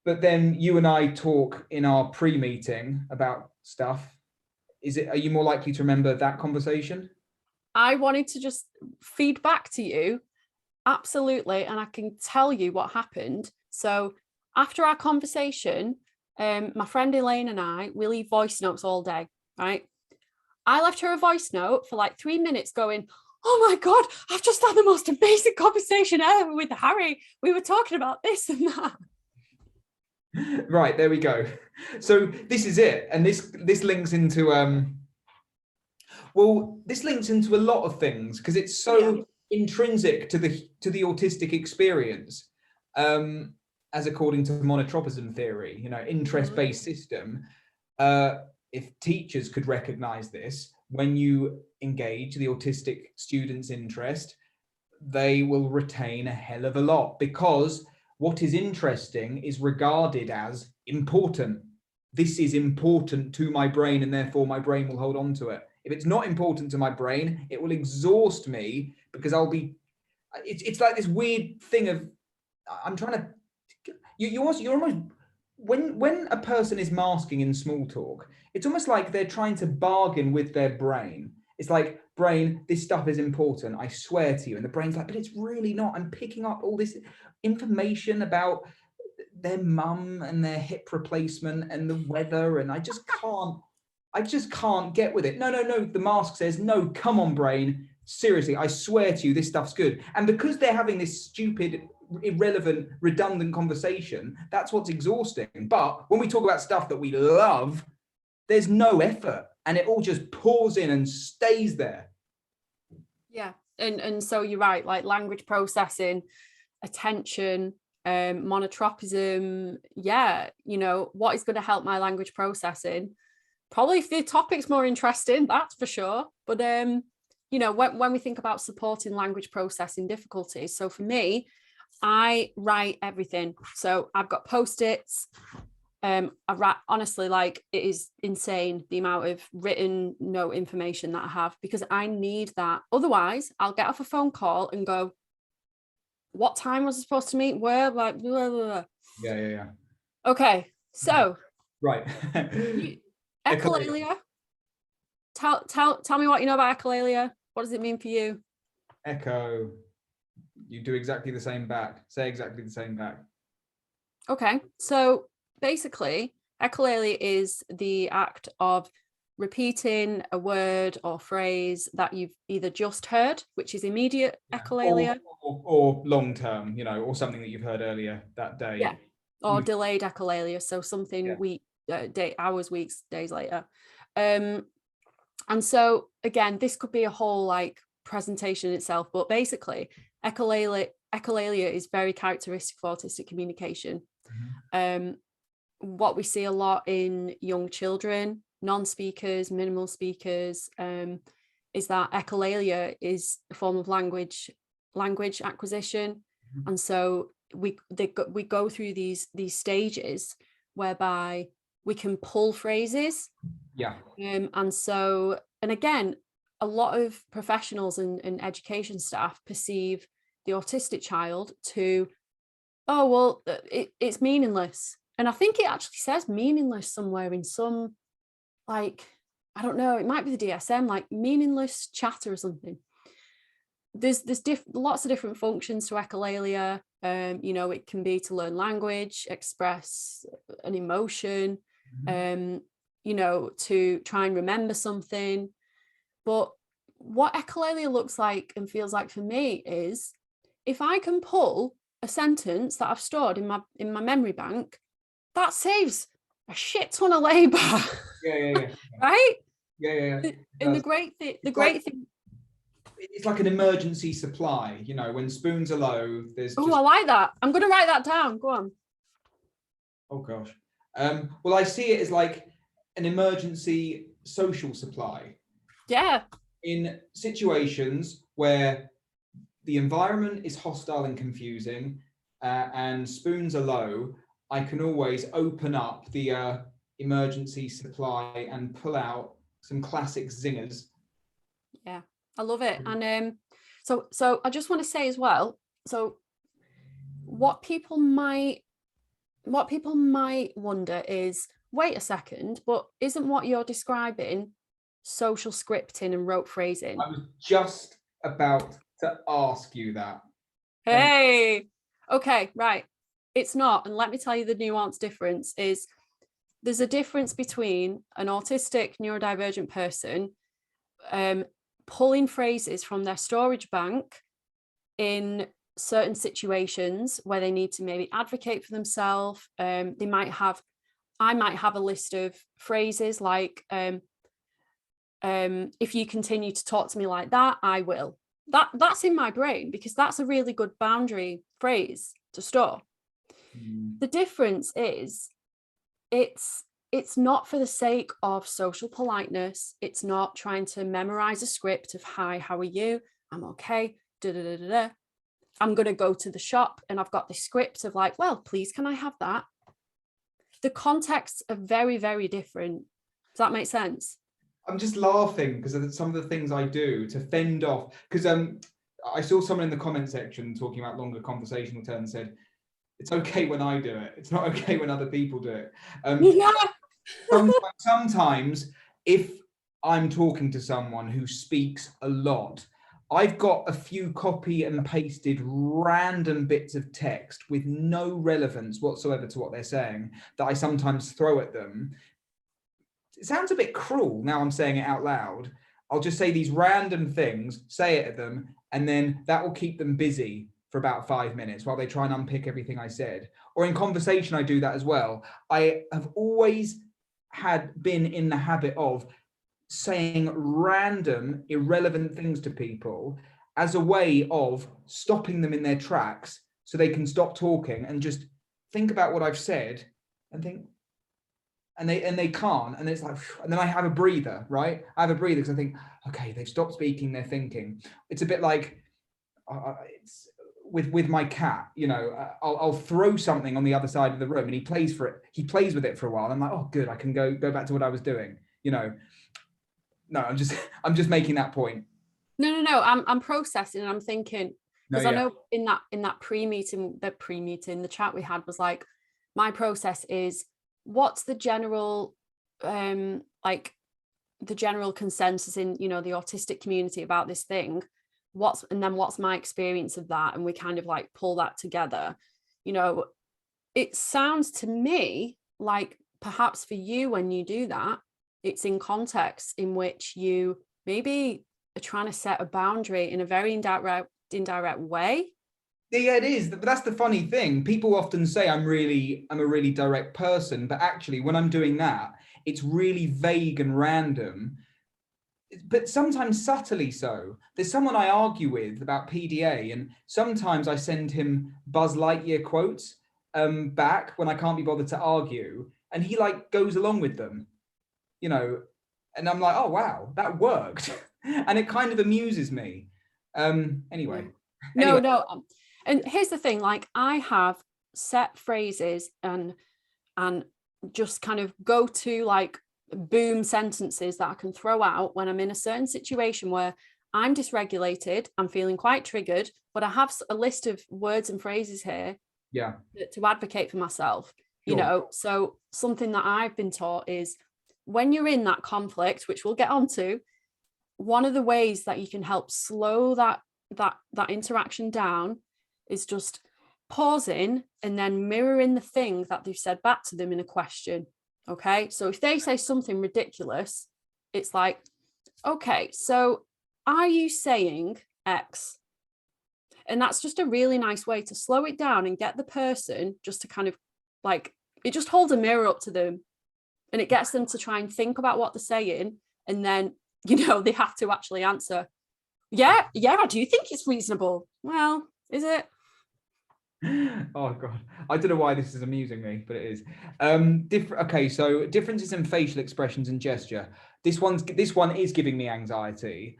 But then you and I talk in our pre-meeting about stuff. Are you more likely to remember that conversation? I wanted to just feed back to you. Absolutely. And I can tell you what happened. So after our conversation, my friend Elaine and I, we leave voice notes all day, right? I left her a voice note for like 3 minutes going, oh my God, I've just had the most amazing conversation ever with Harry. We were talking about this and that. Right, there we go. So this is it. And this links into, this links into a lot of things because it's so intrinsic to the autistic experience. As according to monotropism theory, you know, interest-based system. If teachers could recognize this, when you engage the autistic student's interest, they will retain a hell of a lot, because what is interesting is regarded as important. This is important to my brain, and therefore my brain will hold on to it. If it's not important to my brain, it will exhaust me, because it's like this weird thing of, I'm trying to, you're almost, when a person is masking in small talk, it's almost like they're trying to bargain with their brain. It's like, brain, this stuff is important, I swear to you. And the brain's like, but it's really not. I'm picking up all this information about their mum and their hip replacement and the weather, and I just can't get with it. No. The mask says, no, come on, brain. Seriously, I swear to you, this stuff's good. And because they're having this stupid irrelevant, redundant conversation. That's what's exhausting. But when we talk about stuff that we love, there's no effort, and it all just pours in and stays there. Yeah, and so you're right, like language processing, attention, monotropism. Yeah, you know, what is going to help my language processing? Probably if the topic's more interesting, that's for sure. But you know, when we think about supporting language processing difficulties, so for me, I write everything. So I've got post-its. I write, honestly, like, it is insane the amount of written note information that I have, because I need that. Otherwise, I'll get off a phone call and go, what time was I supposed to meet? Where? Like, blah, blah, blah. Yeah. Okay, so right. Echolalia. Tell me what you know about echolalia. What does it mean for you? Echo. You do exactly the same back. Say exactly the same back. Okay, so basically, echolalia is the act of repeating a word or phrase that you've either just heard, which is immediate echolalia, or long term, you know, or something that you've heard earlier that day. Yeah, or delayed echolalia, so something hours, weeks, days later. And so again, this could be a whole like presentation in itself, but basically echolalia is very characteristic of autistic communication. What we see a lot in young children, non-speakers, minimal speakers, is that echolalia is a form of language acquisition. And so we go through these stages whereby we can pull phrases. And again, a lot of professionals and education staff perceive the autistic child to, oh, well, it's meaningless. And I think it actually says meaningless somewhere in some, like, I don't know, it might be the DSM, like meaningless chatter or something. There's lots of different functions to echolalia. You know, it can be to learn language, express an emotion, you know, to try and remember something. But what echolalia looks like and feels like for me is, if I can pull a sentence that I've stored in my memory bank, that saves a shit ton of labor. Right? And the great thing, it's like an emergency supply, you know, when spoons are low, there's I like that. I'm going to write that down. Go on. Oh gosh. Well, I see it as like an emergency social supply. Yeah. In situations where the environment is hostile and confusing, and spoons are low, I can always open up the emergency supply and pull out some classic zingers. Yeah, I love it. And so I just want to say as well, so what people might wonder is, wait a second, but isn't what you're describing social scripting and rote phrasing? I was just about to ask you that. Hey, okay, right. It's not. And let me tell you, the nuanced difference is, there's a difference between an autistic neurodivergent person pulling phrases from their storage bank in certain situations where they need to maybe advocate for themselves. I might have a list of phrases like, if you continue to talk to me like that, I will. That's in my brain because that's a really good boundary phrase to store. The difference is, it's not for the sake of social politeness. It's not trying to memorize a script of, hi, how are you? I'm okay. I'm going to go to the shop and I've got this script of like, well, please, can I have that? The contexts are very, very different. Does that make sense? I'm just laughing because of some of the things I do to fend off. Because I saw someone in the comment section talking about longer conversational terms, said, it's okay when I do it. It's not okay when other people do it. Sometimes if I'm talking to someone who speaks a lot, I've got a few copy and pasted random bits of text with no relevance whatsoever to what they're saying that I sometimes throw at them. It sounds a bit cruel now I'm saying it out loud. I'll just say these random things, say it at them, and then that will keep them busy for about 5 minutes while they try and unpick everything I said. Or in conversation, I do that as well. I have always been in the habit of saying random, irrelevant things to people as a way of stopping them in their tracks so they can stop talking and just think about what I've said and think, and they can't, and it's like, and then I have a breather, right? I have a breather because I think, okay, they've stopped speaking, they're thinking. It's a bit like it's with my cat, you know, I'll throw something on the other side of the room and he plays with it for a while. I'm like, oh, good, I can go back to what I was doing, you know. No, I'm just making that point. No, I'm processing and I'm thinking, because No, I yeah. know in that pre-meeting, the chat we had was like, my process is, what's the general like the general consensus in, you know, the autistic community about this thing, and then what's my experience of that, and we kind of like pull that together. You know, it sounds to me like perhaps for you, when you do that, it's in context in which you maybe are trying to set a boundary in a very indirect way. Yeah, it is. But that's the funny thing. People often say I'm a really direct person, but actually when I'm doing that, it's really vague and random, but sometimes subtly so. There's someone I argue with about PDA, and sometimes I send him Buzz Lightyear quotes back when I can't be bothered to argue, and he like goes along with them, you know, and I'm like, oh wow, that worked. And it kind of amuses me. Anyway. No. And here's the thing, like I have set phrases and just kind of go to like boom sentences that I can throw out when I'm in a certain situation where I'm dysregulated, I'm feeling quite triggered, but I have a list of words and phrases here to advocate for myself, you know. So something that I've been taught is, when you're in that conflict, which we'll get onto, one of the ways that you can help slow that interaction down is just pausing and then mirroring the thing that they've said back to them in a question. Okay, so if they say something ridiculous, it's like, okay, so are you saying X? And that's just a really nice way to slow it down and get the person just to kind of like, it just holds a mirror up to them and it gets them to try and think about what they're saying. And then, you know, they have to actually answer, yeah, do you think it's reasonable? Well, is it? Oh god, I don't know why this is amusing me, but it is. Okay, so differences in facial expressions and gesture. This one is giving me anxiety,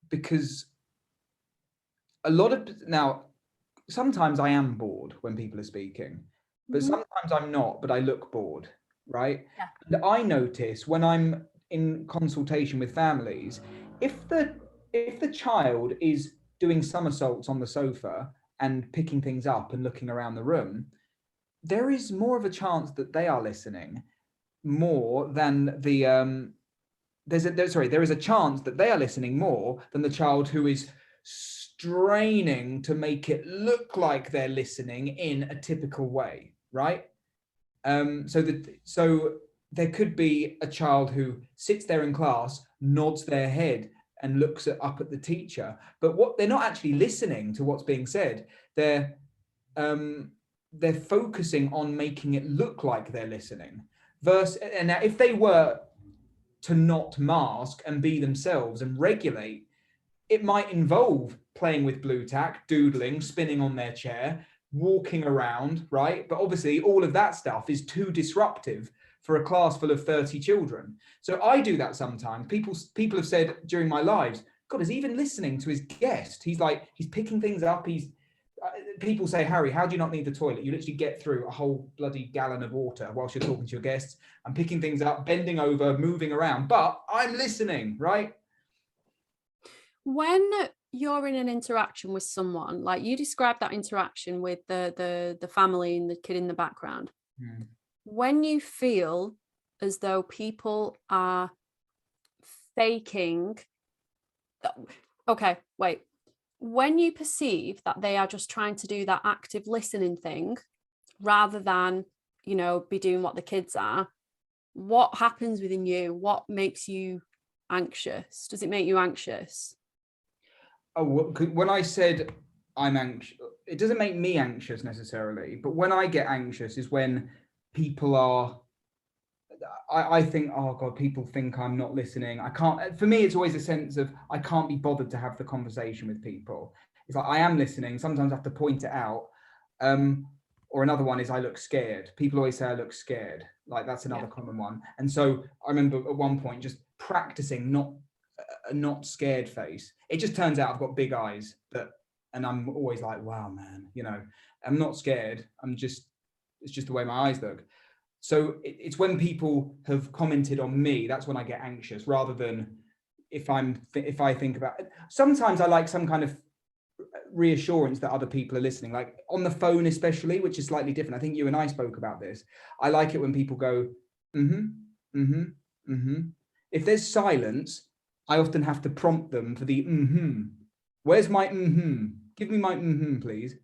because sometimes I am bored when people are speaking, but sometimes I'm not, but I look bored, right? Yeah. And I notice when I'm in consultation with families, if the child is doing somersaults on the sofa and picking things up and looking around the room, there is more of a chance that they are listening more than the there is a chance that they are listening more than the child who is straining to make it look like they're listening in a typical way, right? So there could be a child who sits there in class, nods their head and looks up at the teacher, but what they're not actually listening to what's being said. They're focusing on making it look like they're listening. And now if they were to not mask and be themselves and regulate, it might involve playing with blue tack, doodling, spinning on their chair, walking around, right? But obviously all of that stuff is too disruptive for a class full of 30 children. So I do that sometimes. People have said during my lives, God, is he even listening to his guest? He's picking things up. People say, Harry, how do you not need the toilet? You literally get through a whole bloody gallon of water whilst you're talking to your guests. I'm picking things up, bending over, moving around, but I'm listening, right? When you're in an interaction with someone, like you described that interaction with the family and the kid in the background, when you feel as though people are faking, okay, wait, when you perceive that they are just trying to do that active listening thing rather than, you know, be doing what the kids are, what happens within you? What makes you anxious? Does it make you anxious? Oh, when I said I'm anxious, it doesn't make me anxious necessarily, but when I get anxious is when people are, I think, oh God, people think I'm not listening. I can't, for me, it's always a sense of I can't be bothered to have the conversation with people. It's like I am listening. Sometimes I have to point it out. Or another one is I look scared. People always say I look scared. Like that's another common one. And so I remember at one point just practicing a not scared face. It just turns out I've got big eyes, and I'm always like, wow, man, I'm not scared. it's just the way my eyes look. So it's when people have commented on me, that's when I get anxious, rather than if I think about it. Sometimes I like some kind of reassurance that other people are listening, like on the phone especially, which is slightly different. I think you and I spoke about this. I like it when people go, mm-hmm, mm-hmm, mm-hmm. If there's silence, I often have to prompt them for the mm-hmm. Where's my mm-hmm? Give me my mm-hmm, please.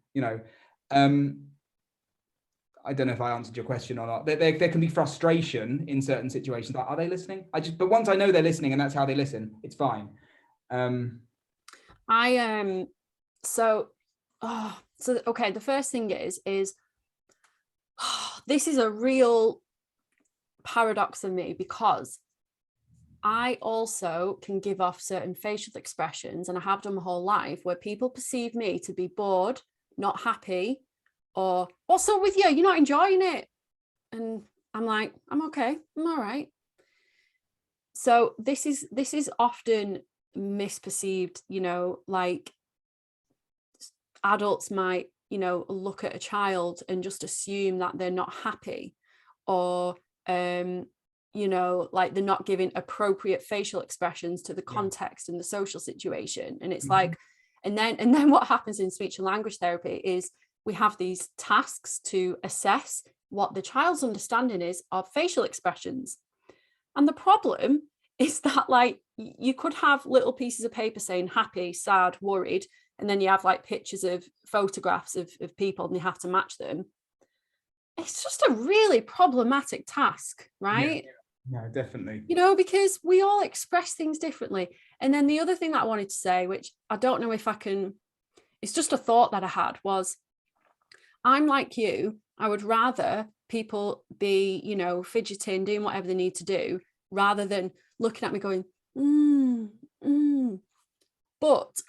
I don't know if I answered your question or not. There can be frustration in certain situations. Like, are they listening? But once I know they're listening and that's how they listen, it's fine. So okay, the first thing is this is a real paradox for me, because I also can give off certain facial expressions, and I have done my whole life, where people perceive me to be bored, not happy, or what's up with you? You're not enjoying it. And I'm like, I'm okay, I'm all right. So this is often misperceived, like adults might, look at a child and just assume that they're not happy, or like they're not giving appropriate facial expressions to the context and the social situation. And it's like, and then what happens in speech and language therapy is we have these tasks to assess what the child's understanding is of facial expressions. And the problem is that, like, you could have little pieces of paper saying happy, sad, worried, and then you have like pictures of photographs of people and you have to match them. It's just a really problematic task, right? Yeah, definitely. Because we all express things differently. And then the other thing that I wanted to say, which I don't know if I can, it's just a thought that I had, was I'm like you. I would rather people be, fidgeting, doing whatever they need to do, rather than looking at me going, But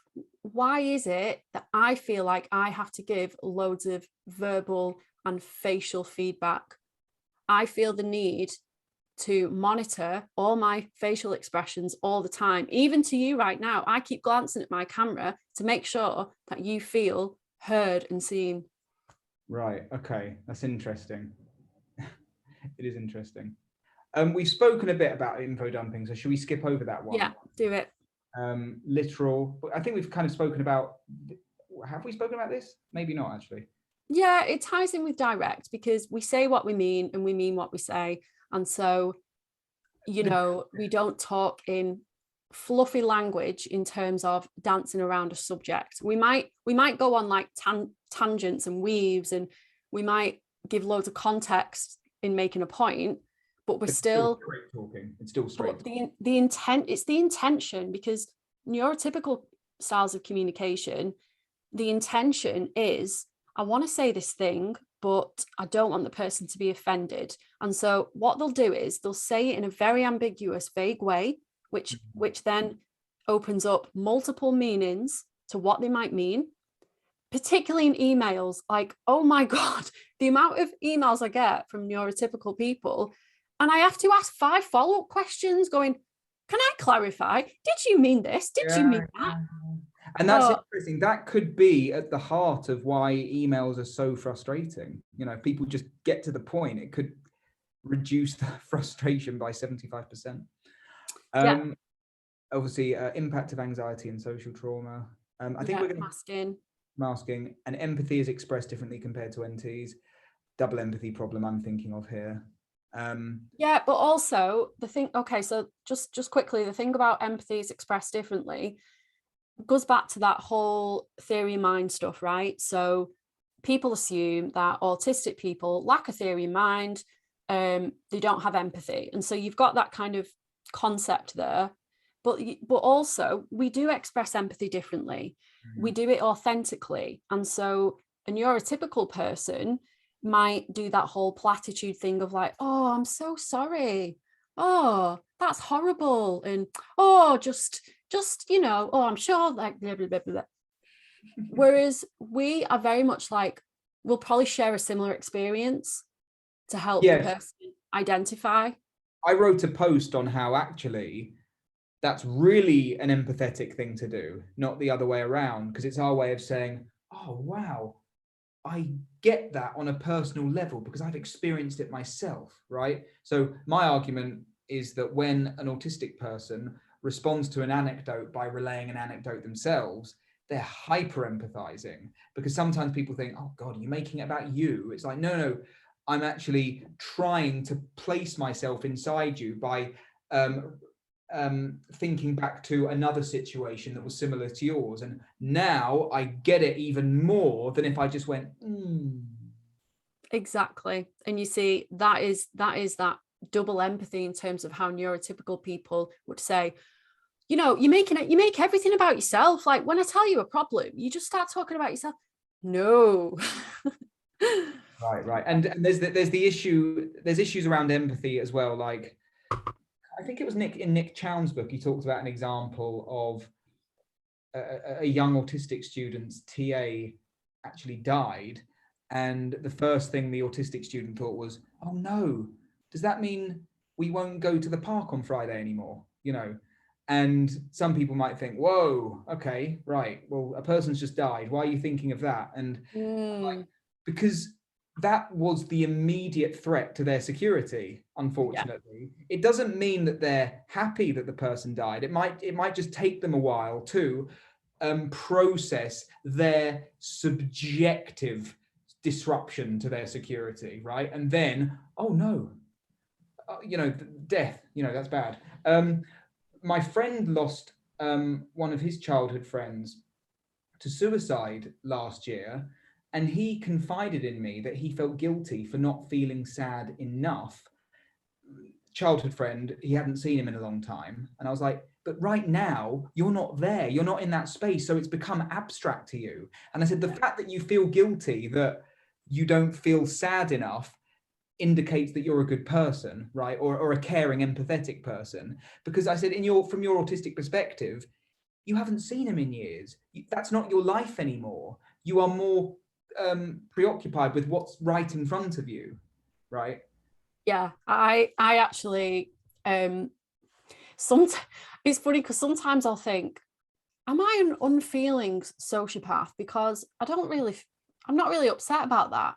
why is it that I feel like I have to give loads of verbal and facial feedback? I feel the need to monitor all my facial expressions all the time. Even to you right now, I keep glancing at my camera to make sure that you feel heard and seen. Right. Okay. That's interesting. It is interesting. We've spoken a bit about info dumping, so should we skip over that one? Yeah, do it. Literal. I think we've kind of spoken about. Have we spoken about this? Maybe not, actually. Yeah, it ties in with direct, because we say what we mean and we mean what we say. And so, we don't talk in fluffy language in terms of dancing around a subject. We might go on like tangents and weaves, and we might give loads of context in making a point, but we're still straight talking. It's still straight. The intent, it's the intention, because neurotypical styles of communication, the intention is, I want to say this thing, but I don't want the person to be offended. And so what they'll do is they'll say it in a very ambiguous, vague way, which then opens up multiple meanings to what they might mean, particularly in emails. Like, oh my God, the amount of emails I get from neurotypical people, and I have to ask 5 follow-up questions going, can I clarify? Did you mean this? Did you mean that? And that's interesting. That could be at the heart of why emails are so frustrating. If people just get to the point, it could reduce the frustration by 75%. Obviously, impact of anxiety and social trauma. I think we're going to masking, and empathy is expressed differently compared to NTs. Double empathy problem I'm thinking of here. But also the thing, okay, so just quickly, the thing about empathy is expressed differently goes back to that whole theory of mind stuff, right? So people assume that autistic people lack a theory of mind, they don't have empathy. And so you've got that kind of concept there. but also we do express empathy differently. We do it authentically. And so a neurotypical person might do that whole platitude thing of like, oh, I'm so sorry. Oh, that's horrible. And oh, just, oh, I'm sure, like, blah, blah, blah, blah. Whereas we are very much like, we'll probably share a similar experience to help the person identify. I wrote a post on how actually that's really an empathetic thing to do, not the other way around, because it's our way of saying, oh, wow, I get that on a personal level because I've experienced it myself, right? So my argument is that when an autistic person responds to an anecdote by relaying an anecdote themselves, they're hyper empathizing, because sometimes people think, oh God, you're making it about you. It's like, no, I'm actually trying to place myself inside you by thinking back to another situation that was similar to yours, and now I get it even more than if I just went Exactly. And you see, that is that double empathy in terms of how neurotypical people would say, you make everything about yourself. Like when I tell you a problem, you just start talking about yourself. No. Right. And there's the issue, there's issues around empathy as well. Like, I think it was Nick Chown's book, he talked about an example of a young autistic student's TA actually died. And the first thing the autistic student thought was, oh no, does that mean we won't go to the park on Friday anymore? And some people might think, whoa, okay, right. Well, a person's just died. Why are you thinking of that? And like, because that was the immediate threat to their security, unfortunately. It doesn't mean that they're happy that the person died. It might just take them a while to process their subjective disruption to their security, right? And then, oh no, death, that's bad. My friend lost one of his childhood friends to suicide last year, and he confided in me that he felt guilty for not feeling sad enough. Childhood friend, he hadn't seen him in a long time. And I was like, but right now, you're not there. You're not in that space. So it's become abstract to you. And I said, the fact that you feel guilty that you don't feel sad enough indicates that you're a good person, right? Or a caring, empathetic person. Because I said, from your autistic perspective, you haven't seen him in years. That's not your life anymore. You are more preoccupied with what's right in front of you, right? Yeah, I actually, it's funny because sometimes I'll think, am I an unfeeling sociopath? Because I'm not really upset about that.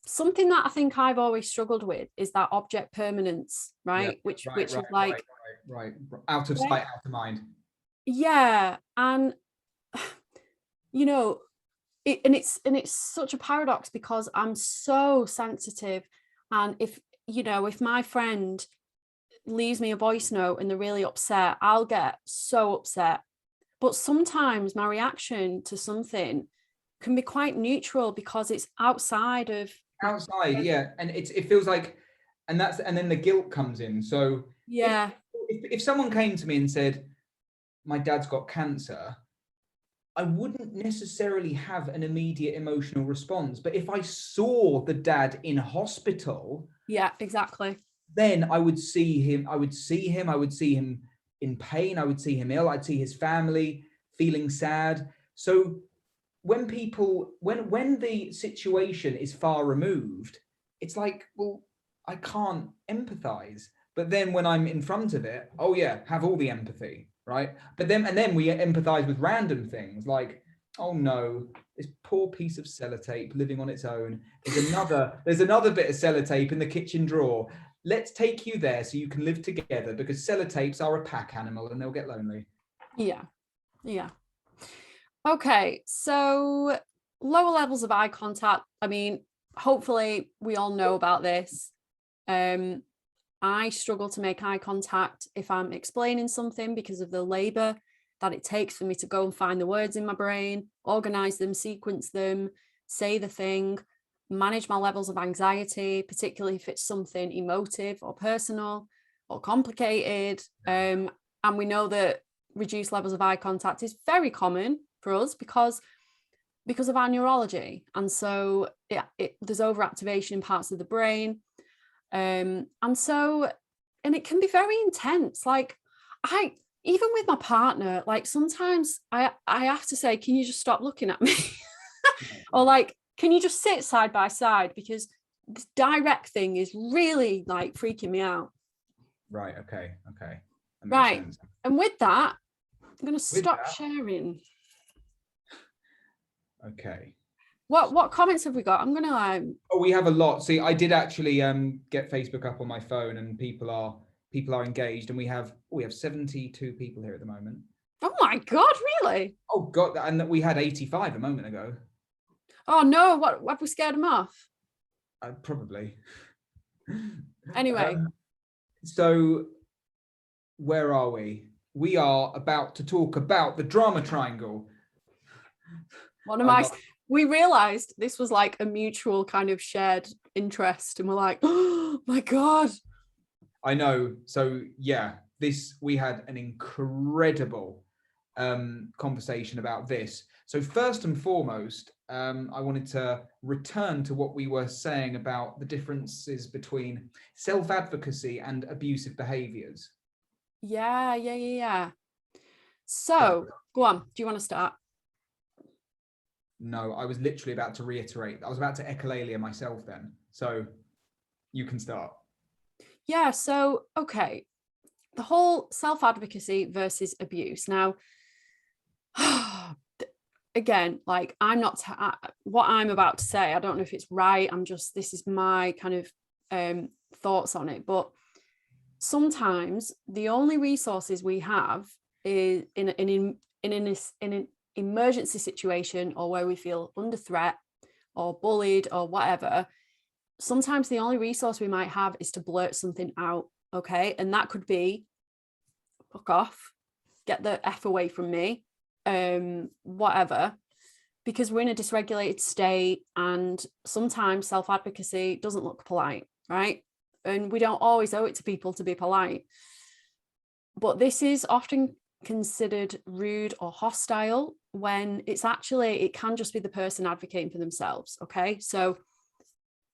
Something that I think I've always struggled with is that object permanence, right? Which is like right. Out of sight, out of mind. Yeah, and it's such a paradox because I'm so sensitive, and if my friend leaves me a voice note and they're really upset, I'll get so upset. But sometimes my reaction to something can be quite neutral because it's outside. Yeah. And it feels like, and then the guilt comes in. So yeah, if someone came to me and said, my dad's got cancer, I wouldn't necessarily have an immediate emotional response. But if I saw the dad in hospital, yeah, exactly, then I would see him in pain. I would see him ill. I'd see his family feeling sad. So when the situation is far removed, it's like, well, I can't empathize. But then when I'm in front of it, oh yeah, have all the empathy, right? But then we empathize with random things like, oh no, this poor piece of sellotape living on its own. There's another bit of sellotape in the kitchen drawer. Let's take you there so you can live together, because sellotapes are a pack animal and they'll get lonely. Yeah. Okay, so lower levels of eye contact. I mean, hopefully we all know about this. I struggle to make eye contact if I'm explaining something because of the labor that it takes for me to go and find the words in my brain, organize them, sequence them, say the thing, manage my levels of anxiety, particularly if it's something emotive or personal or complicated. And we know that reduced levels of eye contact is very common for us because of our neurology. And so there's overactivation in parts of the brain. And it can be very intense. Like even with my partner, like sometimes I have to say, can you just stop looking at me? Or like, can you just sit side by side? Because this direct thing is really like freaking me out. Right. Okay. That makes Right. sense. And with that, I'm going to stop sharing. Okay. What comments have we got? I'm going to Oh, we have a lot. See, I did actually get Facebook up on my phone, and people are engaged, and we have 72 people here at the moment. Oh my God, really? Oh God, and we had 85 a moment ago. Oh no, what have we scared them off? Probably. Anyway. So where are we? We are about to talk about the drama triangle. We realized this was like a mutual kind of shared interest, and we're like, oh my God. I know. So yeah, we had an incredible conversation about this. So first and foremost, I wanted to return to what we were saying about the differences between self-advocacy and abusive behaviors. Yeah. So go on. Do you want to start? No, I was literally about to reiterate. I was about to Echolalia myself then. So you can start. Yeah. So, okay. The whole self-advocacy versus abuse. Now, again, like what I'm about to say, I don't know if it's right. This is my kind of thoughts on it. But sometimes the only resources we have is in an emergency situation, or where we feel under threat or bullied or whatever. Sometimes the only resource we might have is to blurt something out. Okay. And that could be fuck off, get the F away from me, whatever, because we're in a dysregulated state, and sometimes self-advocacy doesn't look polite, right? And we don't always owe it to people to be polite. But this is often considered rude or hostile when it can just be the person advocating for themselves. Okay. So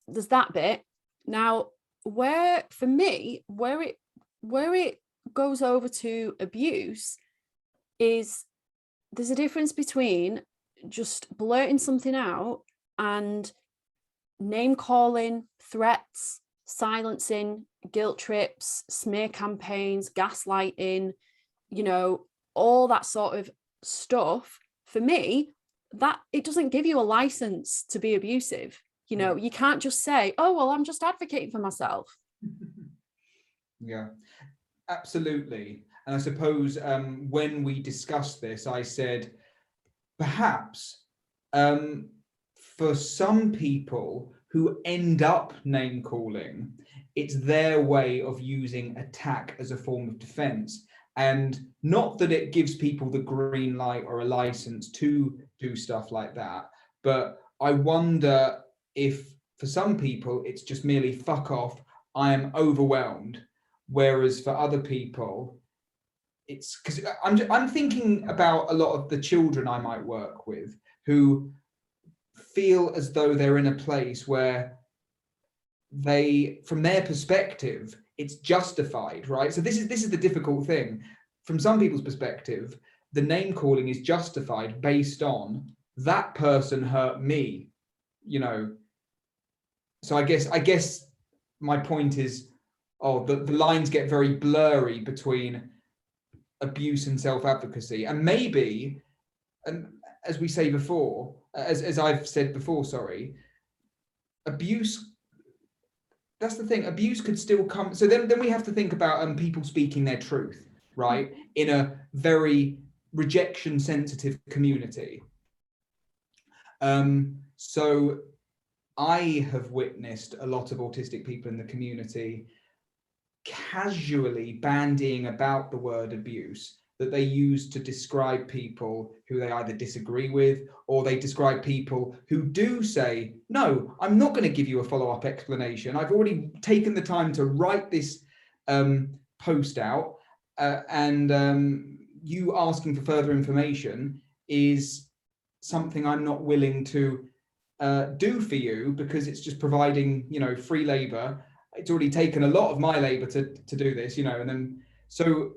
there's that bit. Now, where it goes over to abuse is there's a difference between just blurting something out and name calling, threats, silencing, guilt trips, smear campaigns, gaslighting, all that sort of stuff. For me, that it doesn't give you a license to be abusive. You can't just say, oh, well, I'm just advocating for myself. Yeah, absolutely. And I suppose when we discussed this, I said, perhaps for some people who end up name calling, it's their way of using attack as a form of defense. And not that it gives people the green light or a license to do stuff like that. But I wonder if for some people, it's just merely fuck off, I am overwhelmed. Whereas for other people, it's because I'm thinking about a lot of the children I might work with who feel as though they're in a place where from their perspective, it's justified, right? So this is the difficult thing. From some people's perspective, the name calling is justified based on that person hurt me, So I guess my point is, the lines get very blurry between abuse and self-advocacy, and maybe, and as we say before, as I've said before, sorry, abuse. That's the thing. Abuse could still come. So then we have to think about people speaking their truth, right, in a very rejection-sensitive community. So I have witnessed a lot of autistic people in the community casually bandying about the word abuse that they use to describe people who they either disagree with, or they describe people who do say, no, I'm not going to give you a follow-up explanation. I've already taken the time to write this post out. and you asking for further information is something I'm not willing to do for you, because it's just providing, you know, free labor. It's already taken a lot of my labor to do this, you know, and then so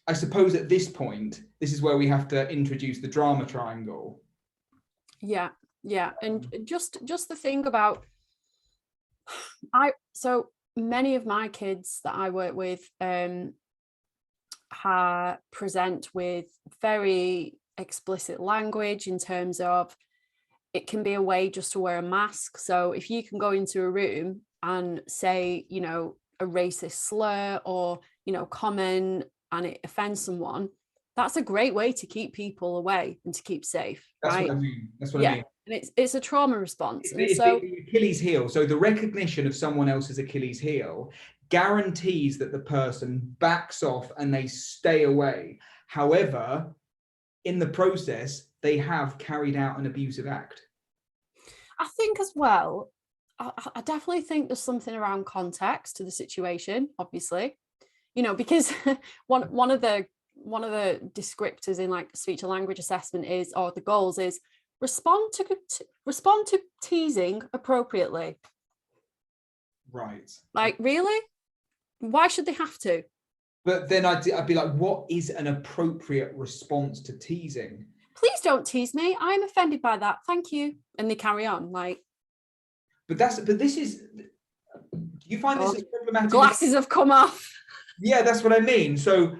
I suppose at this point, this is where we have to introduce the drama triangle. Yeah, and just the thing about so many of my kids that I work with present with very explicit language in terms of it can be a way just to wear a mask. So if you can go into a room and say, you know, a racist slur or, you know, comment and it offends someone, that's a great way to keep people away and to keep safe. That's right? what I mean. That's what I mean. And it's a trauma response. It's the Achilles heel. So the recognition of someone else's Achilles heel guarantees that the person backs off and they stay away. However, in the process, they have carried out an abusive act. I think as well, I definitely think there's something around context to the situation, obviously, you know, because one of the descriptors in like speech and language assessment is, or the goals is, respond to teasing appropriately. Right. Like, really? Why should they have to? But then I'd be like, what is an appropriate response to teasing? Please don't tease me. I'm offended by that. Thank you. And they carry on. Like, but this is, do you find this as problematic? Glasses have come off. Yeah, that's what I mean. So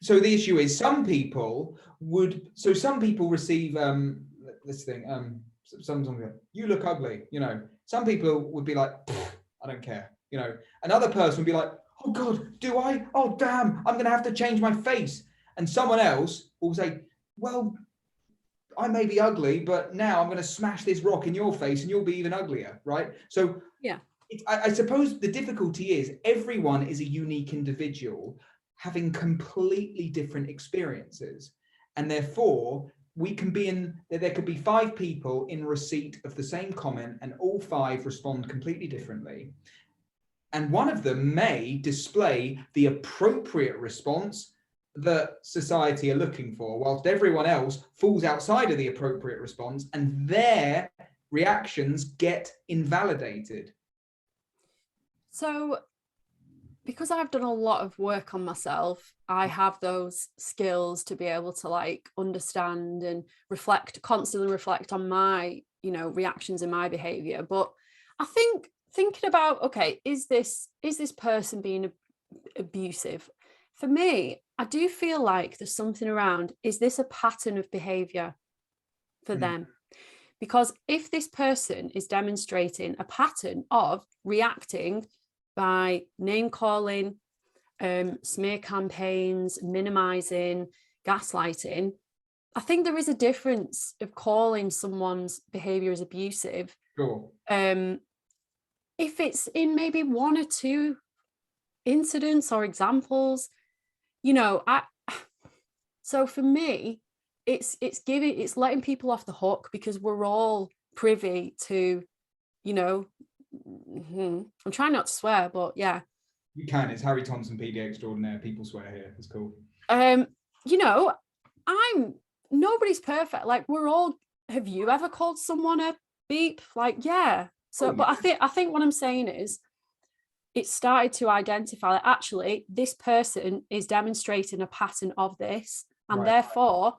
the issue is some people receive this thing, sometimes you look ugly, you know. Some people would be like, I don't care, you know. Another person would be like, oh God, do I? Oh damn, I'm gonna have to change my face. And someone else will say, well, I may be ugly, but now I'm going to smash this rock in your face and you'll be even uglier, right? So yeah, I suppose the difficulty is everyone is a unique individual having completely different experiences. And therefore, there could be 5 people in receipt of the same comment and all 5 respond completely differently. And one of them may display the appropriate response that society are looking for, whilst everyone else falls outside of the appropriate response and their reactions get invalidated. So because I've done a lot of work on myself, I have those skills to be able to like understand and constantly reflect on my, you know, reactions and my behavior. But I think thinking about, okay, is this person being abusive? For me, I do feel like there's something around, is this a pattern of behavior for them? Because if this person is demonstrating a pattern of reacting by name calling, smear campaigns, minimizing, gaslighting, I think there is a difference of calling someone's behavior as abusive. Sure. If it's in maybe 1 or 2 incidents or examples, you know, so for me, it's letting people off the hook, because we're all privy to, you know, I'm trying not to swear, but yeah. You can, it's Harry Thompson PDA Extraordinaire. People swear here, it's cool. You know, nobody's perfect. Like, we're all, have you ever called someone a beep? Like, yeah. So, but I think what I'm saying is, it started to identify that actually this person is demonstrating a pattern of this, and therefore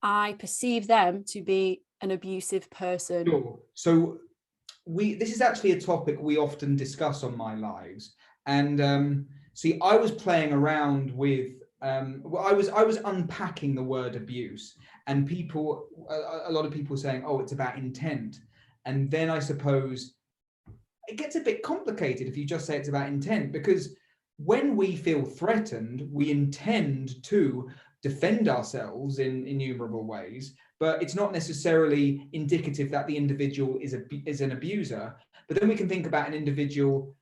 I perceive them to be an abusive person. Sure. So this is actually a topic we often discuss on My Lives. And see, I was playing around with, I was unpacking the word abuse, and a lot of people saying, oh, it's about intent. And then I suppose it gets a bit complicated if you just say it's about intent, because when we feel threatened, we intend to defend ourselves in innumerable ways, but it's not necessarily indicative that the individual is an abuser. But then we can think about an individual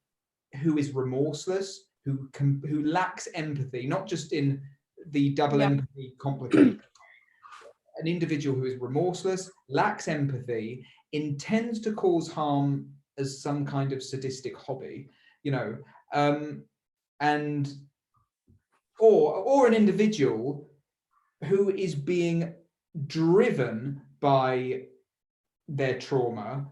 who is remorseless, who lacks empathy, not just in the double empathy complicated. An individual who is remorseless, lacks empathy, intends to cause harm as some kind of sadistic hobby, you know, and or an individual who is being driven by their trauma,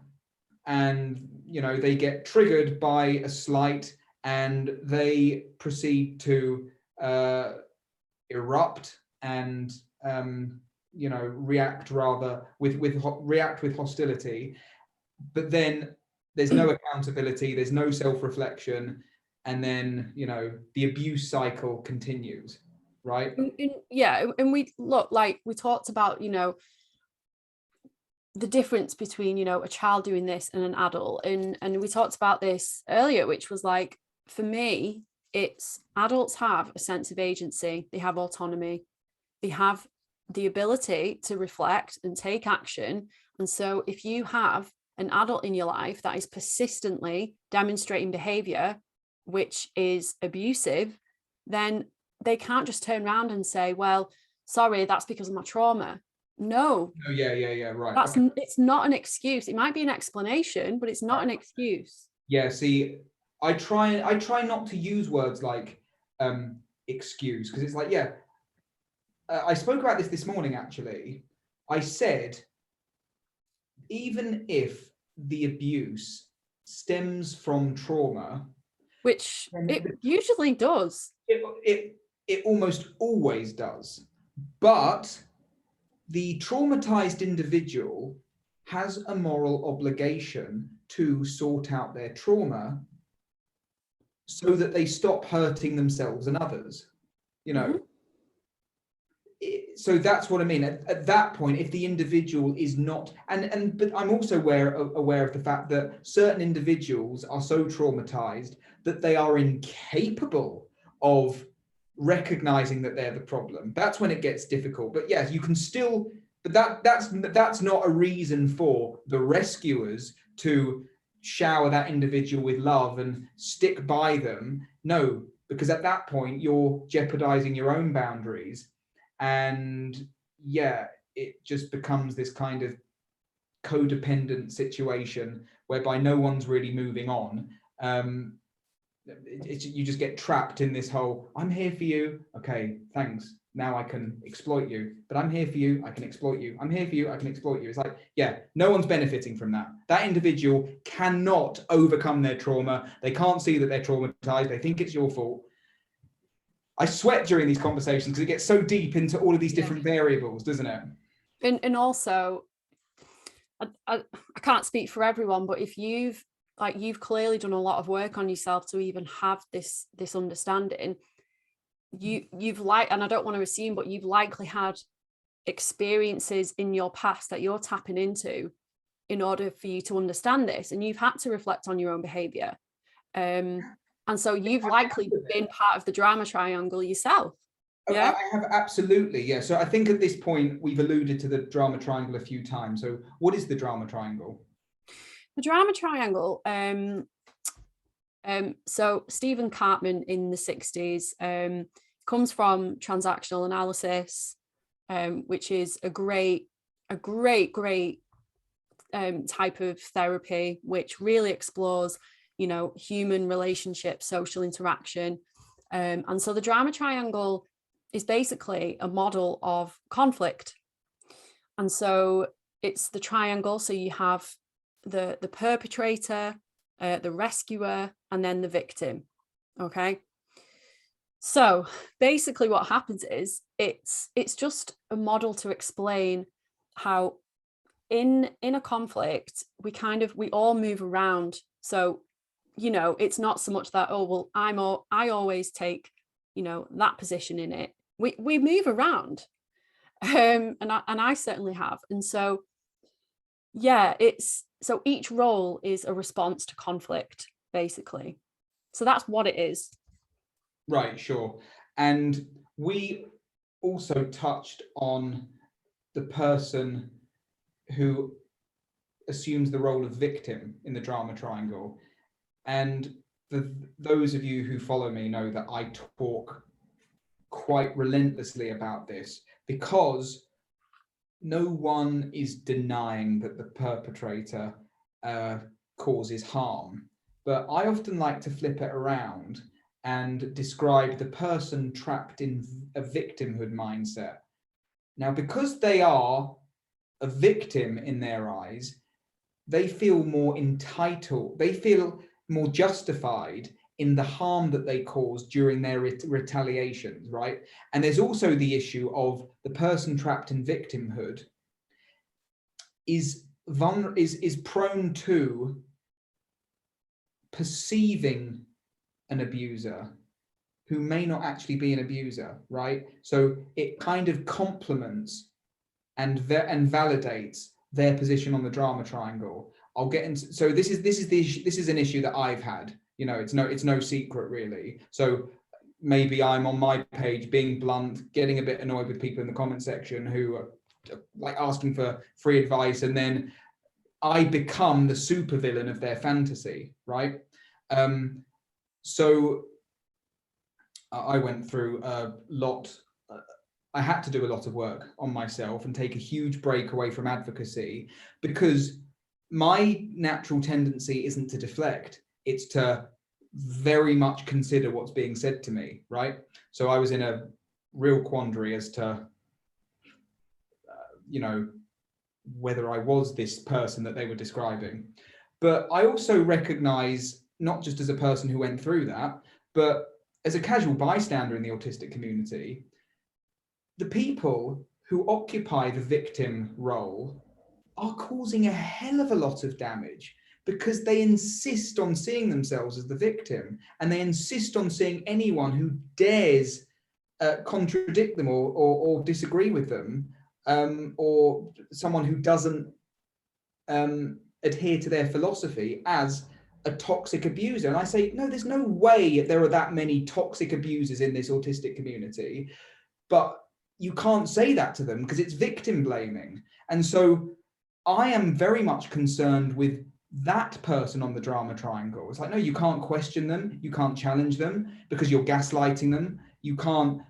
and they get triggered by a slight and they proceed to erupt and react with hostility, but then there's no accountability, there's no self-reflection, and then the abuse cycle continues, right? And we talked about the difference between a child doing this and an adult, and we talked about this earlier, which was like, for me, it's adults have a sense of agency, they have autonomy, they have the ability to reflect and take action. And so if you have an adult in your life that is persistently demonstrating behavior which is abusive, then they can't just turn around and say, well, sorry, that's because of my trauma. No. Oh, yeah, right. That's okay. It's not an excuse. It might be an explanation, but it's not an excuse. Yeah, see, I try not to use words like excuse, because it's like, I spoke about this morning, actually. I said, even if the abuse stems from trauma, which it usually does. It almost always does. But the traumatized individual has a moral obligation to sort out their trauma so that they stop hurting themselves and others. So that's what I mean. At that point, if the individual is not, but I'm also aware of the fact that certain individuals are so traumatized that they are incapable of recognizing that they're the problem. That's when it gets difficult. But yes, you can still, but that's not a reason for the rescuers to shower that individual with love and stick by them. No, because at that point you're jeopardizing your own boundaries. And it just becomes this kind of codependent situation whereby no one's really moving on. You just get trapped in this whole, I'm here for you, okay, thanks, now I can exploit you, but I'm here for you, I can exploit you, I'm here for you, I can exploit you. It's like, no one's benefiting from that. That individual cannot overcome their trauma. They can't see that they're traumatized. They think it's your fault. I sweat during these conversations because it gets so deep into all of these different variables, doesn't it? And also, I can't speak for everyone, but if you've clearly done a lot of work on yourself to even have this understanding, you've and I don't want to assume, but you've likely had experiences in your past that you're tapping into in order for you to understand this, and you've had to reflect on your own behavior. And so you've likely been part of the drama triangle yourself. Yeah, I have, absolutely. So I think at this point we've alluded to the drama triangle a few times. So what is the drama triangle? The drama triangle. So Stephen Cartman in the 60s comes from transactional analysis, which is a great type of therapy, which really explores human relationships, social interaction. And so the drama triangle is basically a model of conflict. And so it's the triangle. So you have the perpetrator, the rescuer, and then the victim. Okay. So basically what happens is it's just a model to explain how in a conflict, we all move around. So it's not so much that, oh, well, I always take, that position in it. We move around. And I certainly have. And so, so each role is a response to conflict, basically. So that's what it is. Right, sure. And we also touched on the person who assumes the role of victim in the drama triangle. And those of you who follow me know that I talk quite relentlessly about this, because no one is denying that the perpetrator causes harm. But I often like to flip it around and describe the person trapped in a victimhood mindset. Now, because they are a victim in their eyes, they feel more entitled, they feel more justified in the harm that they cause during their retaliations, right? And there's also the issue of the person trapped in victimhood is prone to perceiving an abuser who may not actually be an abuser, right? So it kind of complements and validates their position on the drama triangle. I'll get into, so this is an issue that I've had. You know, it's no secret really. So maybe I'm on my page being blunt, getting a bit annoyed with people in the comment section who are like asking for free advice, and then I become the supervillain of their fantasy, right? So I went through a lot. I had to do a lot of work on myself and take a huge break away from advocacy, because my natural tendency isn't to deflect. It's to very much consider what's being said to me, right? So I was in a real quandary as to, you know, whether I was this person that they were describing. But I also recognize, not just as a person who went through that, but as a casual bystander in the autistic community, the people who occupy the victim role are causing a hell of a lot of damage, because they insist on seeing themselves as the victim, and they insist on seeing anyone who dares contradict them or disagree with them, or someone who doesn't adhere to their philosophy as a toxic abuser. And I say, no, there's no way there are that many toxic abusers in this autistic community, but you can't say that to them because it's victim blaming. And so I am very much concerned with that person on the drama triangle. It's like, no, you can't question them, you can't challenge them because you're gaslighting them, you can't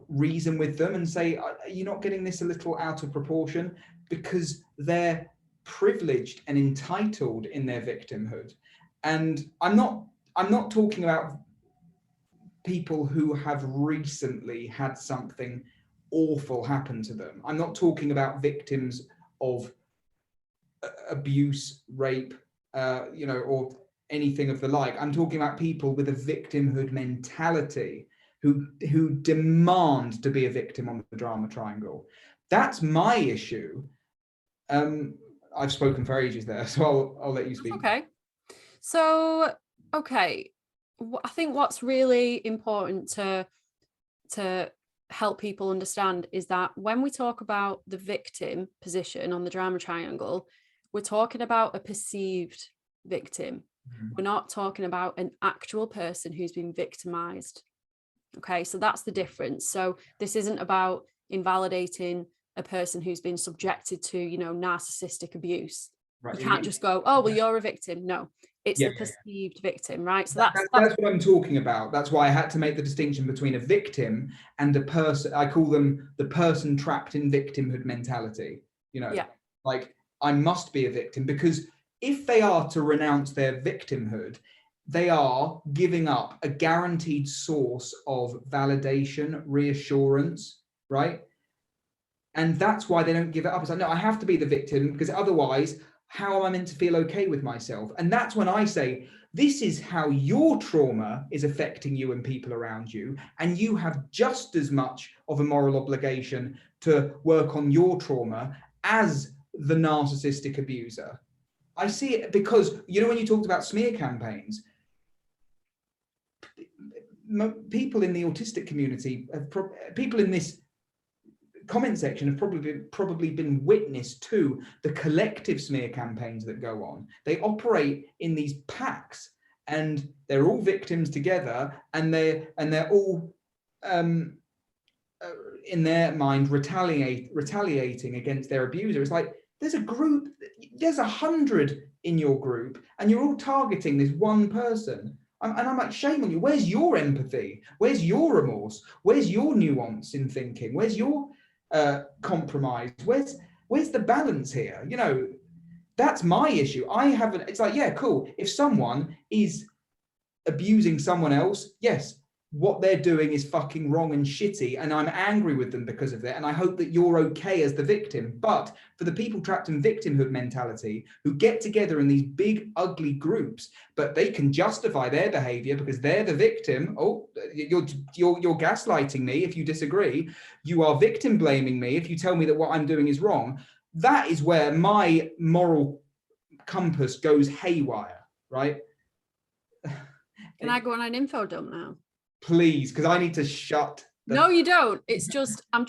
reason with them and say, you're not getting this a little out of proportion, because they're privileged and entitled in their victimhood. And I'm not talking about people who have recently had something awful happen to them. I'm not talking about victims of abuse, rape, you know, or anything of the like. I'm talking about people with a victimhood mentality who demand to be a victim on the drama triangle. That's my issue. I've spoken for ages there, so I'll let you speak. Okay. So, okay, I think what's really important to help people understand is that when we talk about the victim position on the drama triangle, we're talking about a perceived victim. We're not talking about an actual person who's been victimized. Okay, so that's the difference. So this isn't about invalidating a person who's been subjected to, you know, narcissistic abuse. Right. You can't just go, oh, well, you're a victim. No, it's the perceived victim, right? So that's what I'm talking about. That's why I had to make the distinction between a victim and a person. I call them the person trapped in victimhood mentality. You know, like I must be a victim, because if they are to renounce their victimhood, they are giving up a guaranteed source of validation, reassurance, right? And that's why they don't give it up. It's like, no, I have to be the victim, because otherwise, how am I meant to feel okay with myself? And that's when I say, this is how your trauma is affecting you and people around you. And you have just as much of a moral obligation to work on your trauma as the narcissistic abuser. I see it because, you know, when you talked about smear campaigns, people in the autistic community, people in this comment section have probably been witness to the collective smear campaigns that go on. They operate in these packs, and they're all victims together, and they're all in their mind retaliating against their abuser. It's like there's a group, there's 100 in your group, and you're all targeting this one person. And I'm like, shame on you. Where's your empathy? Where's your remorse? Where's your nuance in thinking? Where's your compromise? Where's the balance here? You know, that's my issue. I haven't. It's like, yeah, cool. If someone is abusing someone else, yes, what they're doing is fucking wrong and shitty, and I'm angry with them because of that, and I hope that you're okay as the victim. But for the people trapped in victimhood mentality who get together in these big ugly groups, but they can justify their behavior because they're the victim. Oh, you're gaslighting me if you disagree. You are victim blaming me if you tell me that what I'm doing is wrong. That is where my moral compass goes haywire, right? Can I go on an info dump now? Please, because I need to shut. No, you don't. It's just I've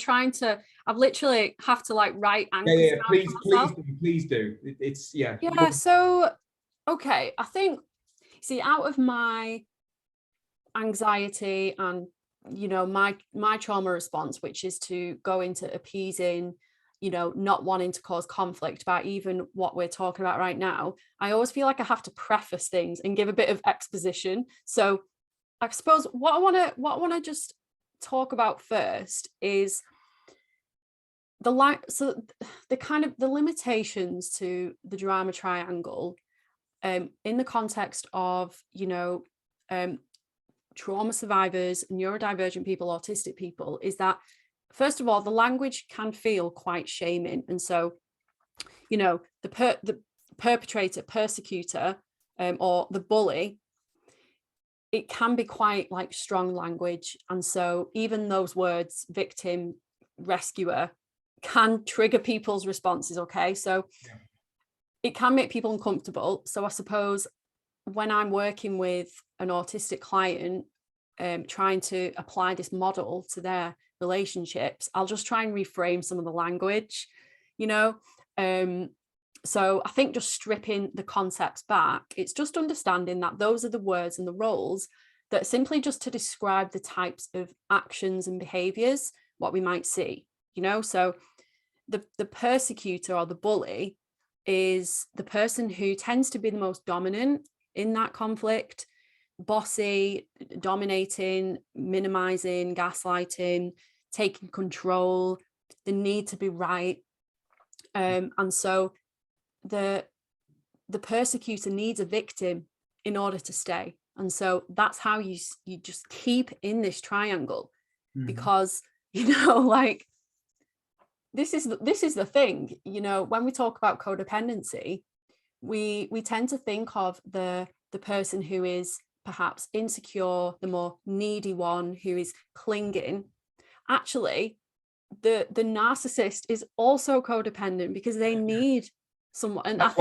literally have to like write anchors. Please do. It's yeah. So, okay, I think, see, out of my anxiety and, you know, my trauma response, which is to go into appeasing, you know, not wanting to cause conflict about even what we're talking about right now, I always feel like I have to preface things and give a bit of exposition. So I suppose what I want to just talk about first is the limitations to the drama triangle in the context of, you know, trauma survivors, neurodivergent people, autistic people, is that, first of all, the language can feel quite shaming. And so, you know, the perpetrator, persecutor, or the bully, it can be quite like strong language. And so even those words, victim, rescuer, can trigger people's responses. Okay. So it can make people uncomfortable. So I suppose when I'm working with an autistic client, trying to apply this model to their relationships, I'll just try and reframe some of the language, you know. So I think just stripping the concepts back, it's just understanding that those are the words and the roles that are simply just to describe the types of actions and behaviors, what we might see, you know. So the persecutor or the bully is the person who tends to be the most dominant in that conflict, bossy, dominating, minimizing, gaslighting, taking control, the need to be right. And so the persecutor needs a victim in order to stay. And so that's how you just keep in this triangle, because, you know, like this is the thing, you know, when we talk about codependency, we tend to think of the person who is perhaps insecure, the more needy one who is clinging. Actually, the narcissist is also codependent because they need someone. And that's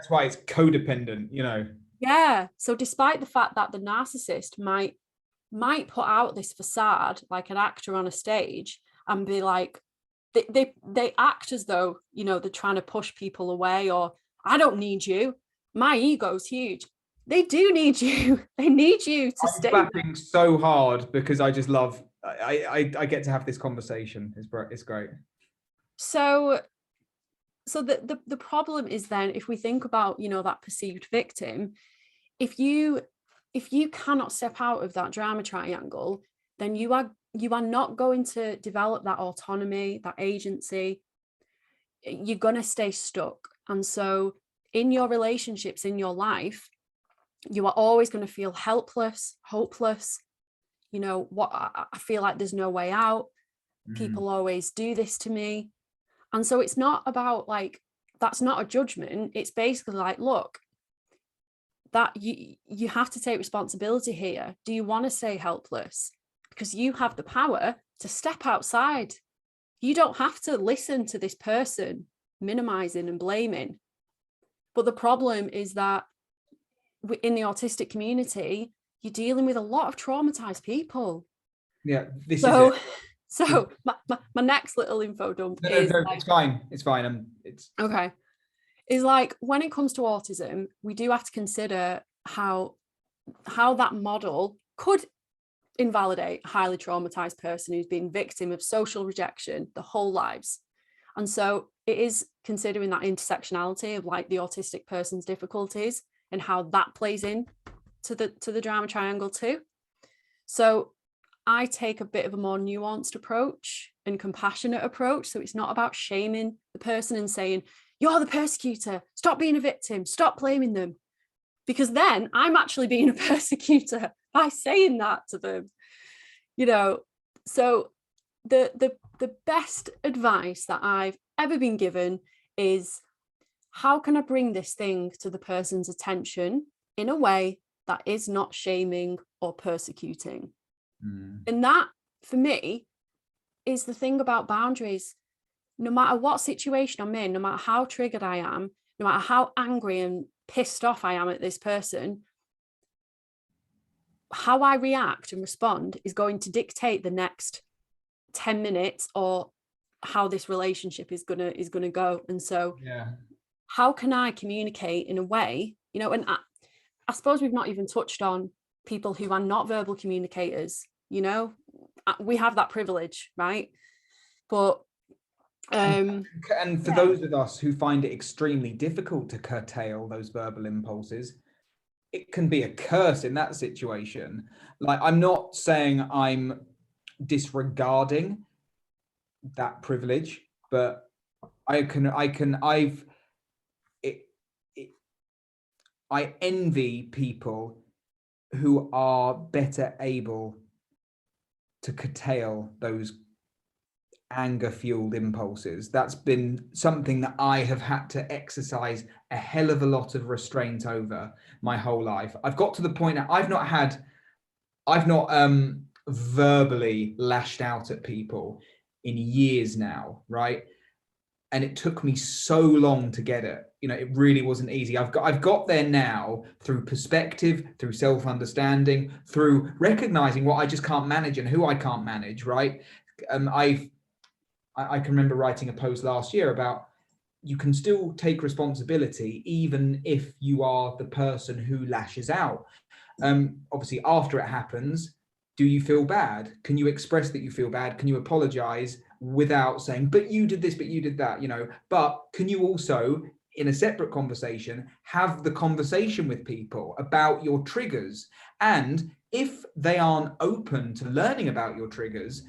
why it's codependent, you know. Yeah. So despite the fact that the narcissist might put out this facade like an actor on a stage and be like, they act as though, you know, they're trying to push people away, or I don't need you, my ego's huge. They do need you. They need you to stay. I'm clapping so hard because I just love, I get to have this conversation. It's great. So the problem is then, if we think about, you know, that perceived victim, if you cannot step out of that drama triangle, then you are not going to develop that autonomy, that agency. You're going to stay stuck. And so in your relationships, in your life, you are always going to feel helpless, hopeless. You know, what, I feel like there's no way out. People always do this to me. And so it's not about like, that's not a judgment. It's basically like, look, that you have to take responsibility here. Do you want to stay helpless? Because you have the power to step outside. You don't have to listen to this person minimizing and blaming. But the problem is that in the autistic community, you're dealing with a lot of traumatized people. Yeah, So my next little info dump is like, it's fine. It's okay. Is like, when it comes to autism, we do have to consider how that model could invalidate a highly traumatized person who's been victim of social rejection their whole lives. And so it is considering that intersectionality of like the autistic person's difficulties and how that plays in to the drama triangle too. So I take a bit of a more nuanced approach and compassionate approach. So it's not about shaming the person and saying, you're the persecutor, stop being a victim, stop blaming them. because then I'm actually being a persecutor by saying that to them, you know. So the best advice that I've ever been given is, how can I bring this thing to the person's attention in a way that is not shaming or persecuting? And that, for me, is the thing about boundaries. No matter what situation I'm in, no matter how triggered I am, no matter how angry and pissed off I am at this person, how I react and respond is going to dictate the next 10 minutes or how this relationship is gonna go. And so how can I communicate in a way, you know, and I suppose we've not even touched on people who are not verbal communicators, you know, we have that privilege, right? But and for those of us who find it extremely difficult to curtail those verbal impulses, it can be a curse in that situation. Like, I'm not saying I'm disregarding that privilege, but I envy people who are better able to curtail those anger-fueled impulses. That's been something that I have had to exercise a hell of a lot of restraint over my whole life. I've got to the point that I've not verbally lashed out at people in years now, right? And it took me so long to get it. You know, it really wasn't easy. I've got there now through perspective, through self-understanding, through recognizing what I just can't manage and who I can't manage, right? I can remember writing a post last year about, you can still take responsibility even if you are the person who lashes out. Obviously, after it happens, do you feel bad? Can you express that you feel bad? Can you apologize without saying, but you did this, but you did that, you know? But can you also, in a separate conversation, have the conversation with people about your triggers? And if they aren't open to learning about your triggers,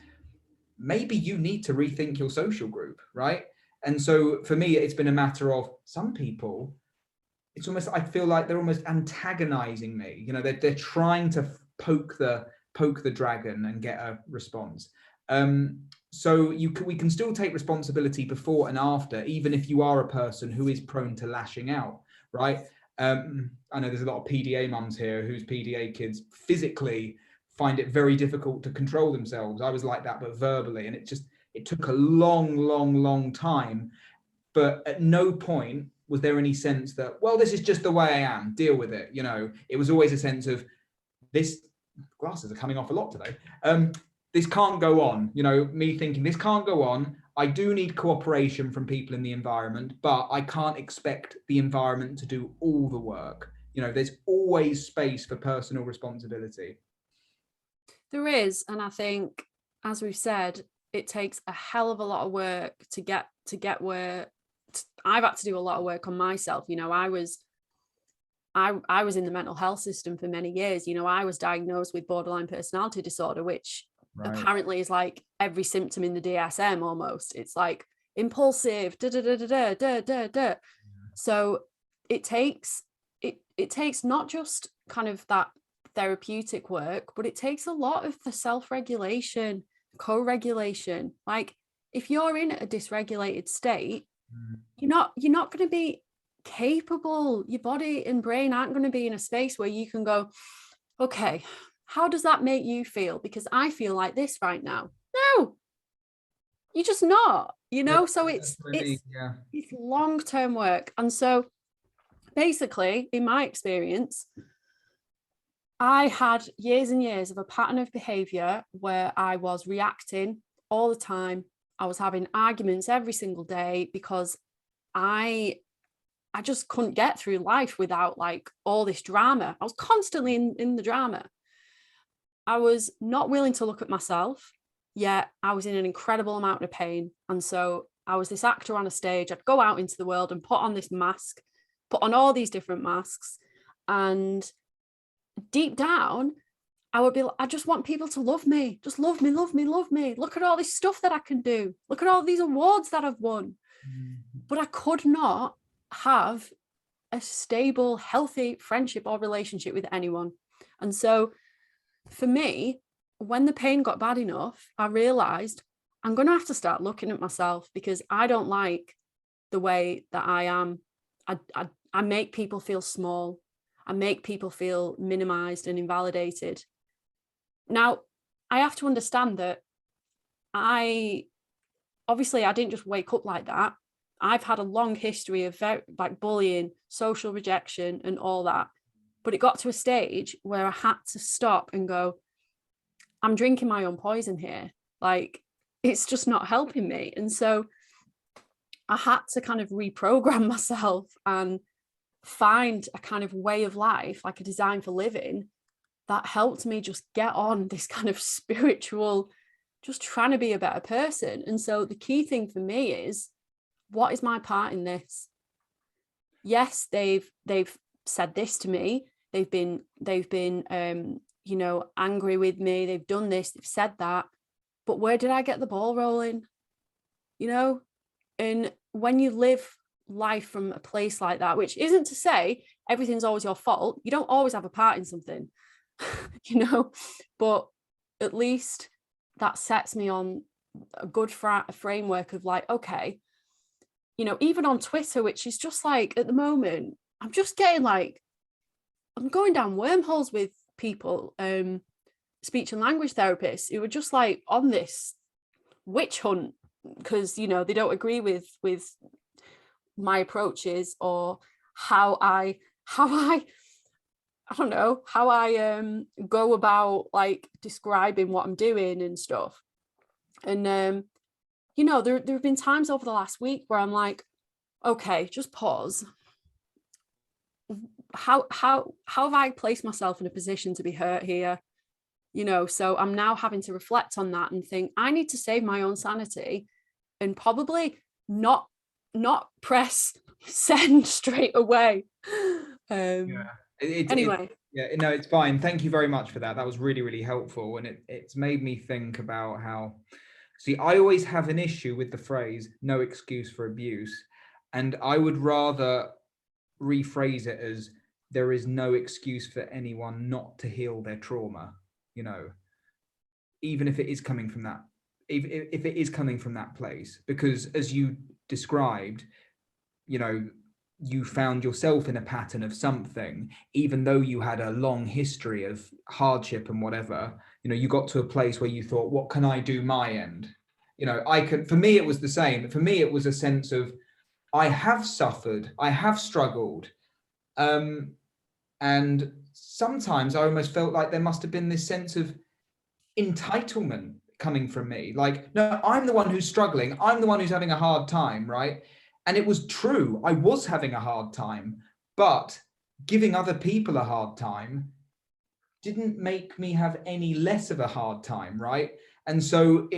maybe you need to rethink your social group, right? And so for me, it's been a matter of, some people, it's almost, I feel like they're almost antagonizing me. You know, they're trying to poke the dragon and get a response. So we can still take responsibility before and after, even if you are a person who is prone to lashing out, right? I know there's a lot of PDA mums here whose PDA kids physically find it very difficult to control themselves. I was like that, but verbally, and it took a long time. But at no point was there any sense that, well, this is just the way I am, deal with it. You know, it was always a sense of, this, glasses are coming off a lot today. This can't go on, you know, me thinking this can't go on. I do need cooperation from people in the environment, but I can't expect the environment to do all the work. You know, there's always space for personal responsibility. There is, and I think, as we've said, it takes a hell of a lot of work to get where I've had to do a lot of work on myself. You know, I was in the mental health system for many years. You know, I was diagnosed with borderline personality disorder, which apparently is like every symptom in the DSM almost. It's like impulsive, So it takes not just kind of that therapeutic work, but it takes a lot of the self-regulation, co-regulation. Like, if you're in a dysregulated state, you're not going to be capable. Your body and brain aren't going to be in a space where you can go, okay, how does that make you feel? Because I feel like this right now. No, you're just not, you know. So it's long-term work. And so basically, in my experience, I had years and years of a pattern of behavior where I was reacting all the time. I was having arguments every single day because I just couldn't get through life without like all this drama. I was constantly in the drama. I was not willing to look at myself, yet I was in an incredible amount of pain. And so I was this actor on a stage. I'd go out into the world and put on this mask, put on all these different masks. And deep down, I just want people to love me. Just love me, love me, love me. Look at all this stuff that I can do. Look at all these awards that I've won. But I could not have a stable, healthy friendship or relationship with anyone. And so for me, when the pain got bad enough, I realized I'm going to have to start looking at myself, because I don't like the way that I am. I make people feel small. I make people feel minimized and invalidated. Now, I have to understand that obviously I didn't just wake up like that. I've had a long history of like bullying, social rejection, and all that. But it got to a stage where I had to stop and go, I'm drinking my own poison here. Like, it's just not helping me. And so I had to kind of reprogram myself and find a kind of way of life, like a design for living, that helped me just get on this kind of spiritual, just trying to be a better person. And so the key thing for me is, what is my part in this? Yes, they've said this to me. They've been angry with me. They've done this, they've said that. But where did I get the ball rolling? And when you live life from a place like that, which isn't to say everything's always your fault. You don't always have a part in something, but at least that sets me on a good framework of like, okay, even on Twitter, which is just like, at the moment, I'm just getting like, I'm going down wormholes with people, speech and language therapists who are just like on this witch hunt because, they don't agree with my approaches or how I don't know, how I go about like describing what I'm doing and stuff. And there have been times over the last week where I'm like, okay, just pause. How have I placed myself in a position to be hurt here? So I'm now having to reflect on that and think, I need to save my own sanity and probably not press send straight away. Anyway. No, it's fine. Thank you very much for that. That was really, really helpful. And it's made me think about how, see, I always have an issue with the phrase, no excuse for abuse. And I would rather rephrase it as, there is no excuse for anyone not to heal their trauma, even if it is coming from that, if it is coming from that place. Because as you described, you found yourself in a pattern of something, even though you had a long history of hardship and whatever, you got to a place where you thought, what can I do my end? For me, it was the same. For me, it was a sense of, I have suffered, I have struggled. And sometimes I almost felt like there must have been this sense of entitlement coming from me. Like, no, I'm the one who's struggling. I'm the one who's having a hard time, right? And it was true. I was having a hard time, but giving other people a hard time didn't make me have any less of a hard time, right? And so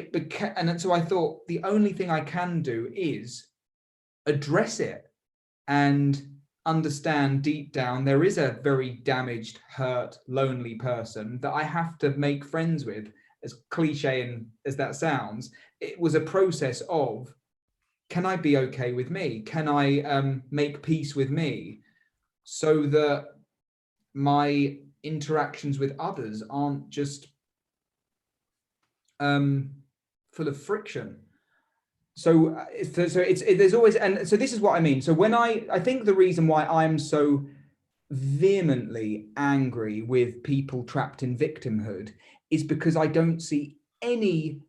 so I thought, the only thing I can do is address it and understand deep down there is a very damaged, hurt, lonely person that I have to make friends with. As cliche as that sounds, it was a process of, can I be okay with me? Can I make peace with me, so that my interactions with others aren't just full of friction. So there's always, and so this is what I mean. So when I think the reason why I'm so vehemently angry with people trapped in victimhood is because I don't see any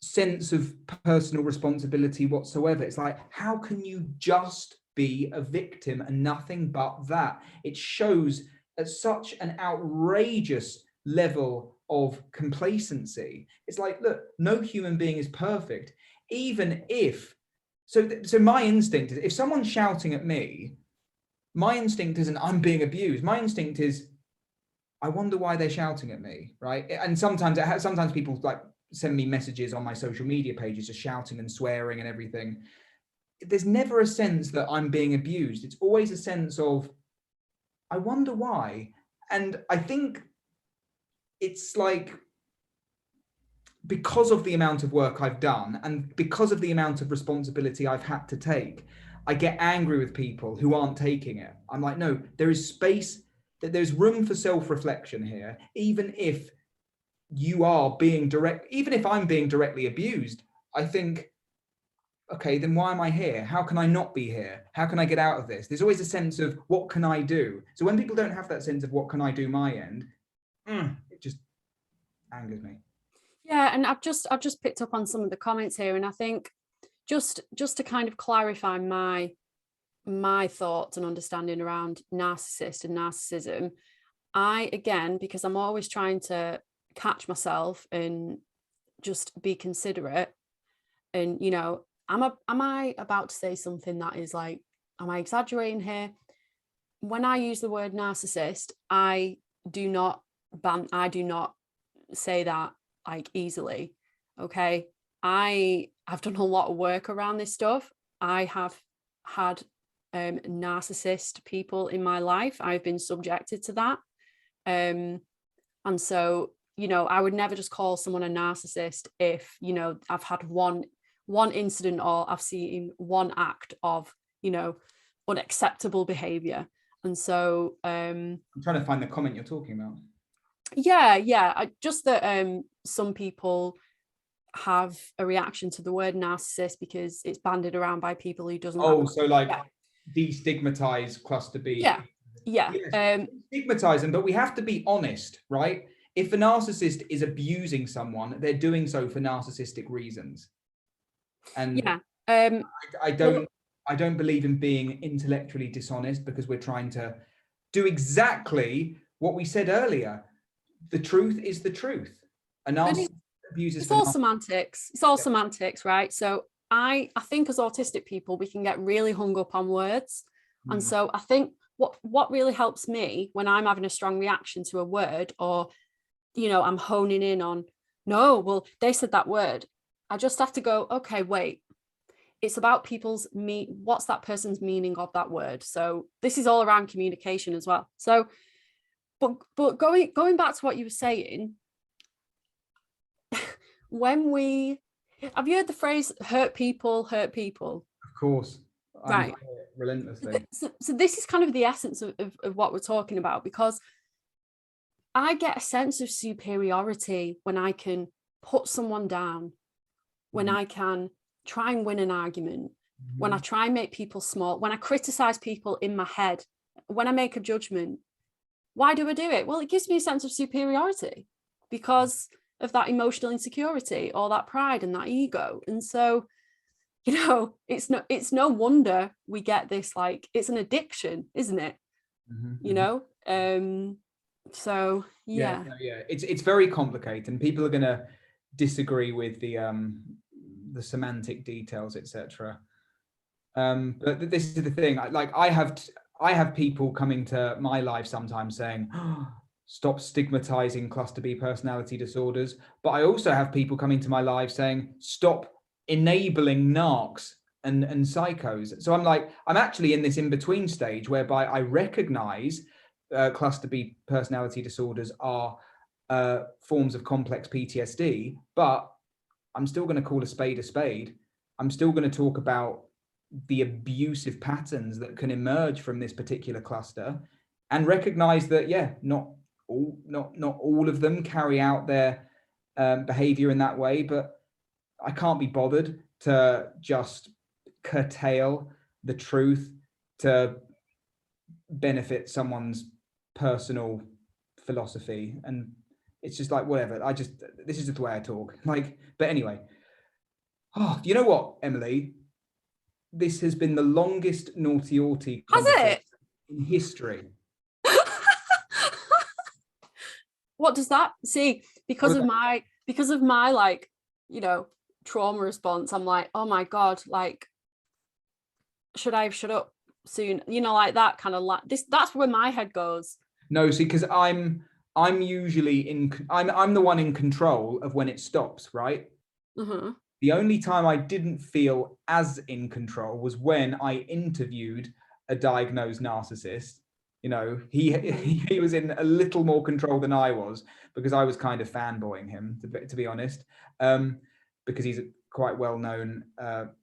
sense of personal responsibility whatsoever. It's like, how can you just be a victim and nothing but that? It shows at such an outrageous level of complacency. It's like, look, no human being is perfect. Even if, so my instinct is, if someone's shouting at me, my instinct isn't, I'm being abused. My instinct is, I wonder why they're shouting at me, right? And sometimes people like send me messages on my social media pages just shouting and swearing and everything. There's never a sense that I'm being abused. It's always a sense of, I wonder why. And I think it's like, because of the amount of work I've done and because of the amount of responsibility I've had to take, I get angry with people who aren't taking it. I'm like, no, there is space, that there's room for self-reflection here, even if you are being direct, even if I'm being directly abused. I think, okay, then why am I here? How can I not be here? How can I get out of this? There's always a sense of what can I do? So when people don't have that sense of what can I do my end, it just angers me. Yeah, and I've just picked up on some of the comments here, and I think just to kind of clarify my thoughts and understanding around narcissist and narcissism, I, again, because I'm always trying to catch myself and just be considerate, and you know, am I about to say something that is like, am I exaggerating here? When I use the word narcissist, I do not say that like easily. Okay, I've done a lot of work around this stuff. I have had narcissist people in my life. I've been subjected to that, and so, you know, I would never just call someone a narcissist if, you know, I've had one incident or I've seen one act of, you know, unacceptable behavior. And so I'm trying to find the comment you're talking about. Yeah, just that some people have a reaction to the word narcissist because it's bandied around by people who doesn't so like destigmatize cluster B. Stigmatize them, but we have to be honest, right? If a narcissist is abusing someone, they're doing so for narcissistic reasons. And I don't believe in being intellectually dishonest, because we're trying to do exactly what we said earlier. The truth is the truth. A narcissist abuses. It's all semantics. It's all semantics, right? So I think as autistic people, we can get really hung up on words. And so I think what really helps me when I'm having a strong reaction to a word, or, you know, I'm honing in on, no, well, they said that word. I just have to go, okay, wait, it's about what's that person's meaning of that word. So this is all around communication as well. So, but going back to what you were saying, have you heard the phrase hurt people? Of course. Right. Relentlessly. So this is kind of the essence of what we're talking about, because I get a sense of superiority when I can put someone down, when I can try and win an argument, when I try and make people small, when I criticize people in my head, when I make a judgment. Why do I do it? Well, it gives me a sense of superiority because of that emotional insecurity or that pride and that ego. And so, you know, it's no wonder we get this, like, it's an addiction, isn't it? You know? So yeah. It's very complicated, and people are going to disagree with the semantic details, etc. But this is the thing. I have people coming to my life sometimes saying, oh, stop stigmatizing cluster B personality disorders. But I also have people coming to my life saying, stop enabling narcs and psychos. So I'm actually in this in-between stage whereby I recognize cluster B personality disorders are forms of complex PTSD, but I'm still going to call a spade a spade. I'm still going to talk about the abusive patterns that can emerge from this particular cluster, and recognize that, not all of them carry out their behavior in that way, but I can't be bothered to just curtail the truth to benefit someone's personal philosophy. And it's just like, whatever, this is just the way I talk. But anyway, you know what, Emily? This has been the longest naughty Autie conversation in history. What does that see? Because of my like, you know, trauma response, I'm like, oh my God, like, should I have shut up soon? You know, like that kind of that's where my head goes. No, see, because I'm usually I'm the one in control of when it stops, right? The only time I didn't feel as in control was when I interviewed a diagnosed narcissist. You know, he was in a little more control than I was, because I was kind of fanboying him, to be honest, because he's a quite well-known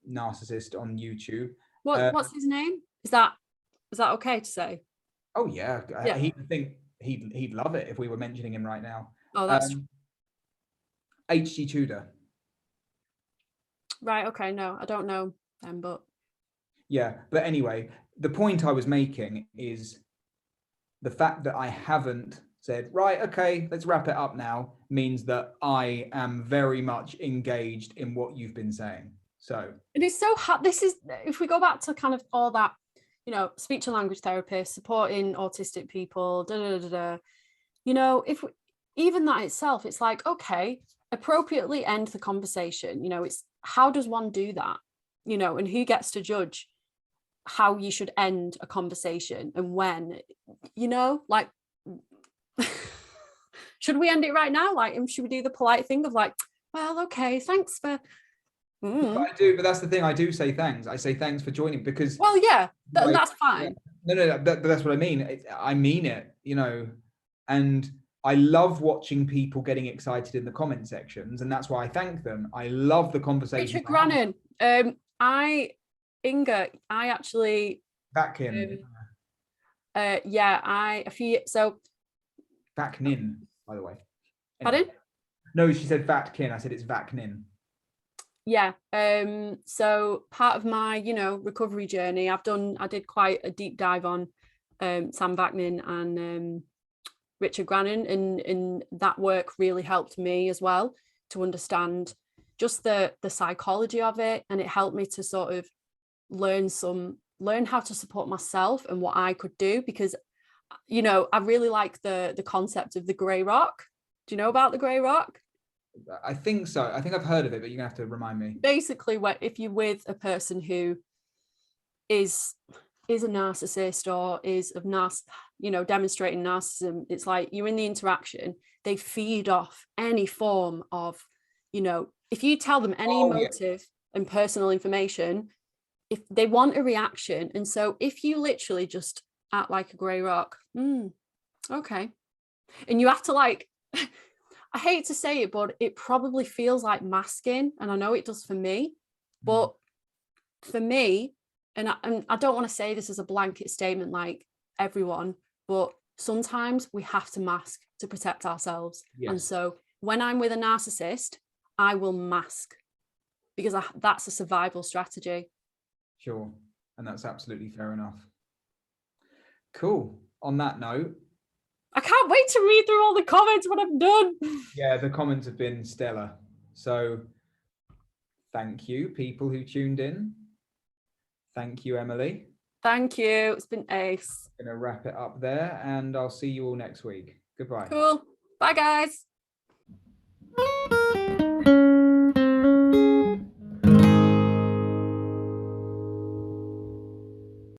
narcissist on YouTube. What's his name? Is that okay to say? Oh yeah, Yeah. I think he'd love it if we were mentioning him right now. Oh, that's H.G. Tudor. right. Okay, no, I don't know them, but yeah. But anyway, the point I was making is the fact that I haven't said, right, okay, let's wrap it up now, means that I am very much engaged in what you've been saying. So it is so hard. This is, if we go back to kind of all that, you know, speech and language therapists supporting autistic people, you know, if we, even that itself, it's like, okay, appropriately end the conversation. You know, it's how does one do that? You know, and who gets to judge how you should end a conversation and when? You know, like, should we end it right now? Like, should we do the polite thing of like, well, okay, thanks for. I do, but that's the thing. I do say thanks. I say thanks for joining because. Well, yeah, like, that's fine. No, but that's what I mean. I mean it, you know, and I love watching people getting excited in the comment sections, and that's why I thank them. I love the conversation. Richard Grannon, Inga, I actually. Vatkin. Yeah, Vatkin, by the way. Pardon? No, she said Vatkin. I said it's Vatkin. Yeah. So part of my, you know, recovery journey, I did quite a deep dive on Sam Vaknin and Richard Grannon, and that work really helped me as well to understand just the psychology of it, and it helped me to sort of learn how to support myself and what I could do, because, you know, I really like the concept of the grey rock. Do you know about the grey rock? I think so. I think I've heard of it, but you're gonna have to remind me. Basically, if you're with a person who is a narcissist or is of demonstrating narcissism, it's like you're in the interaction, they feed off any form of, you know, if you tell them any motive and personal information, if they want a reaction. And so if you literally just act like a grey rock, okay, and you have to, like, I hate to say it, but it probably feels like masking, and I know it does for me, but for me, and I don't want to say this as a blanket statement like everyone, but sometimes we have to mask to protect ourselves. Yes. And so when I'm with a narcissist, I will mask because that's a survival strategy. Sure. And that's absolutely fair enough. Cool. On that note, I can't wait to read through all the comments when I'm done. Yeah, the comments have been stellar. So thank you, people who tuned in. Thank you, Emily. Thank you. It's been ace. I'm going to wrap it up there, and I'll see you all next week. Goodbye. Cool. Bye, guys.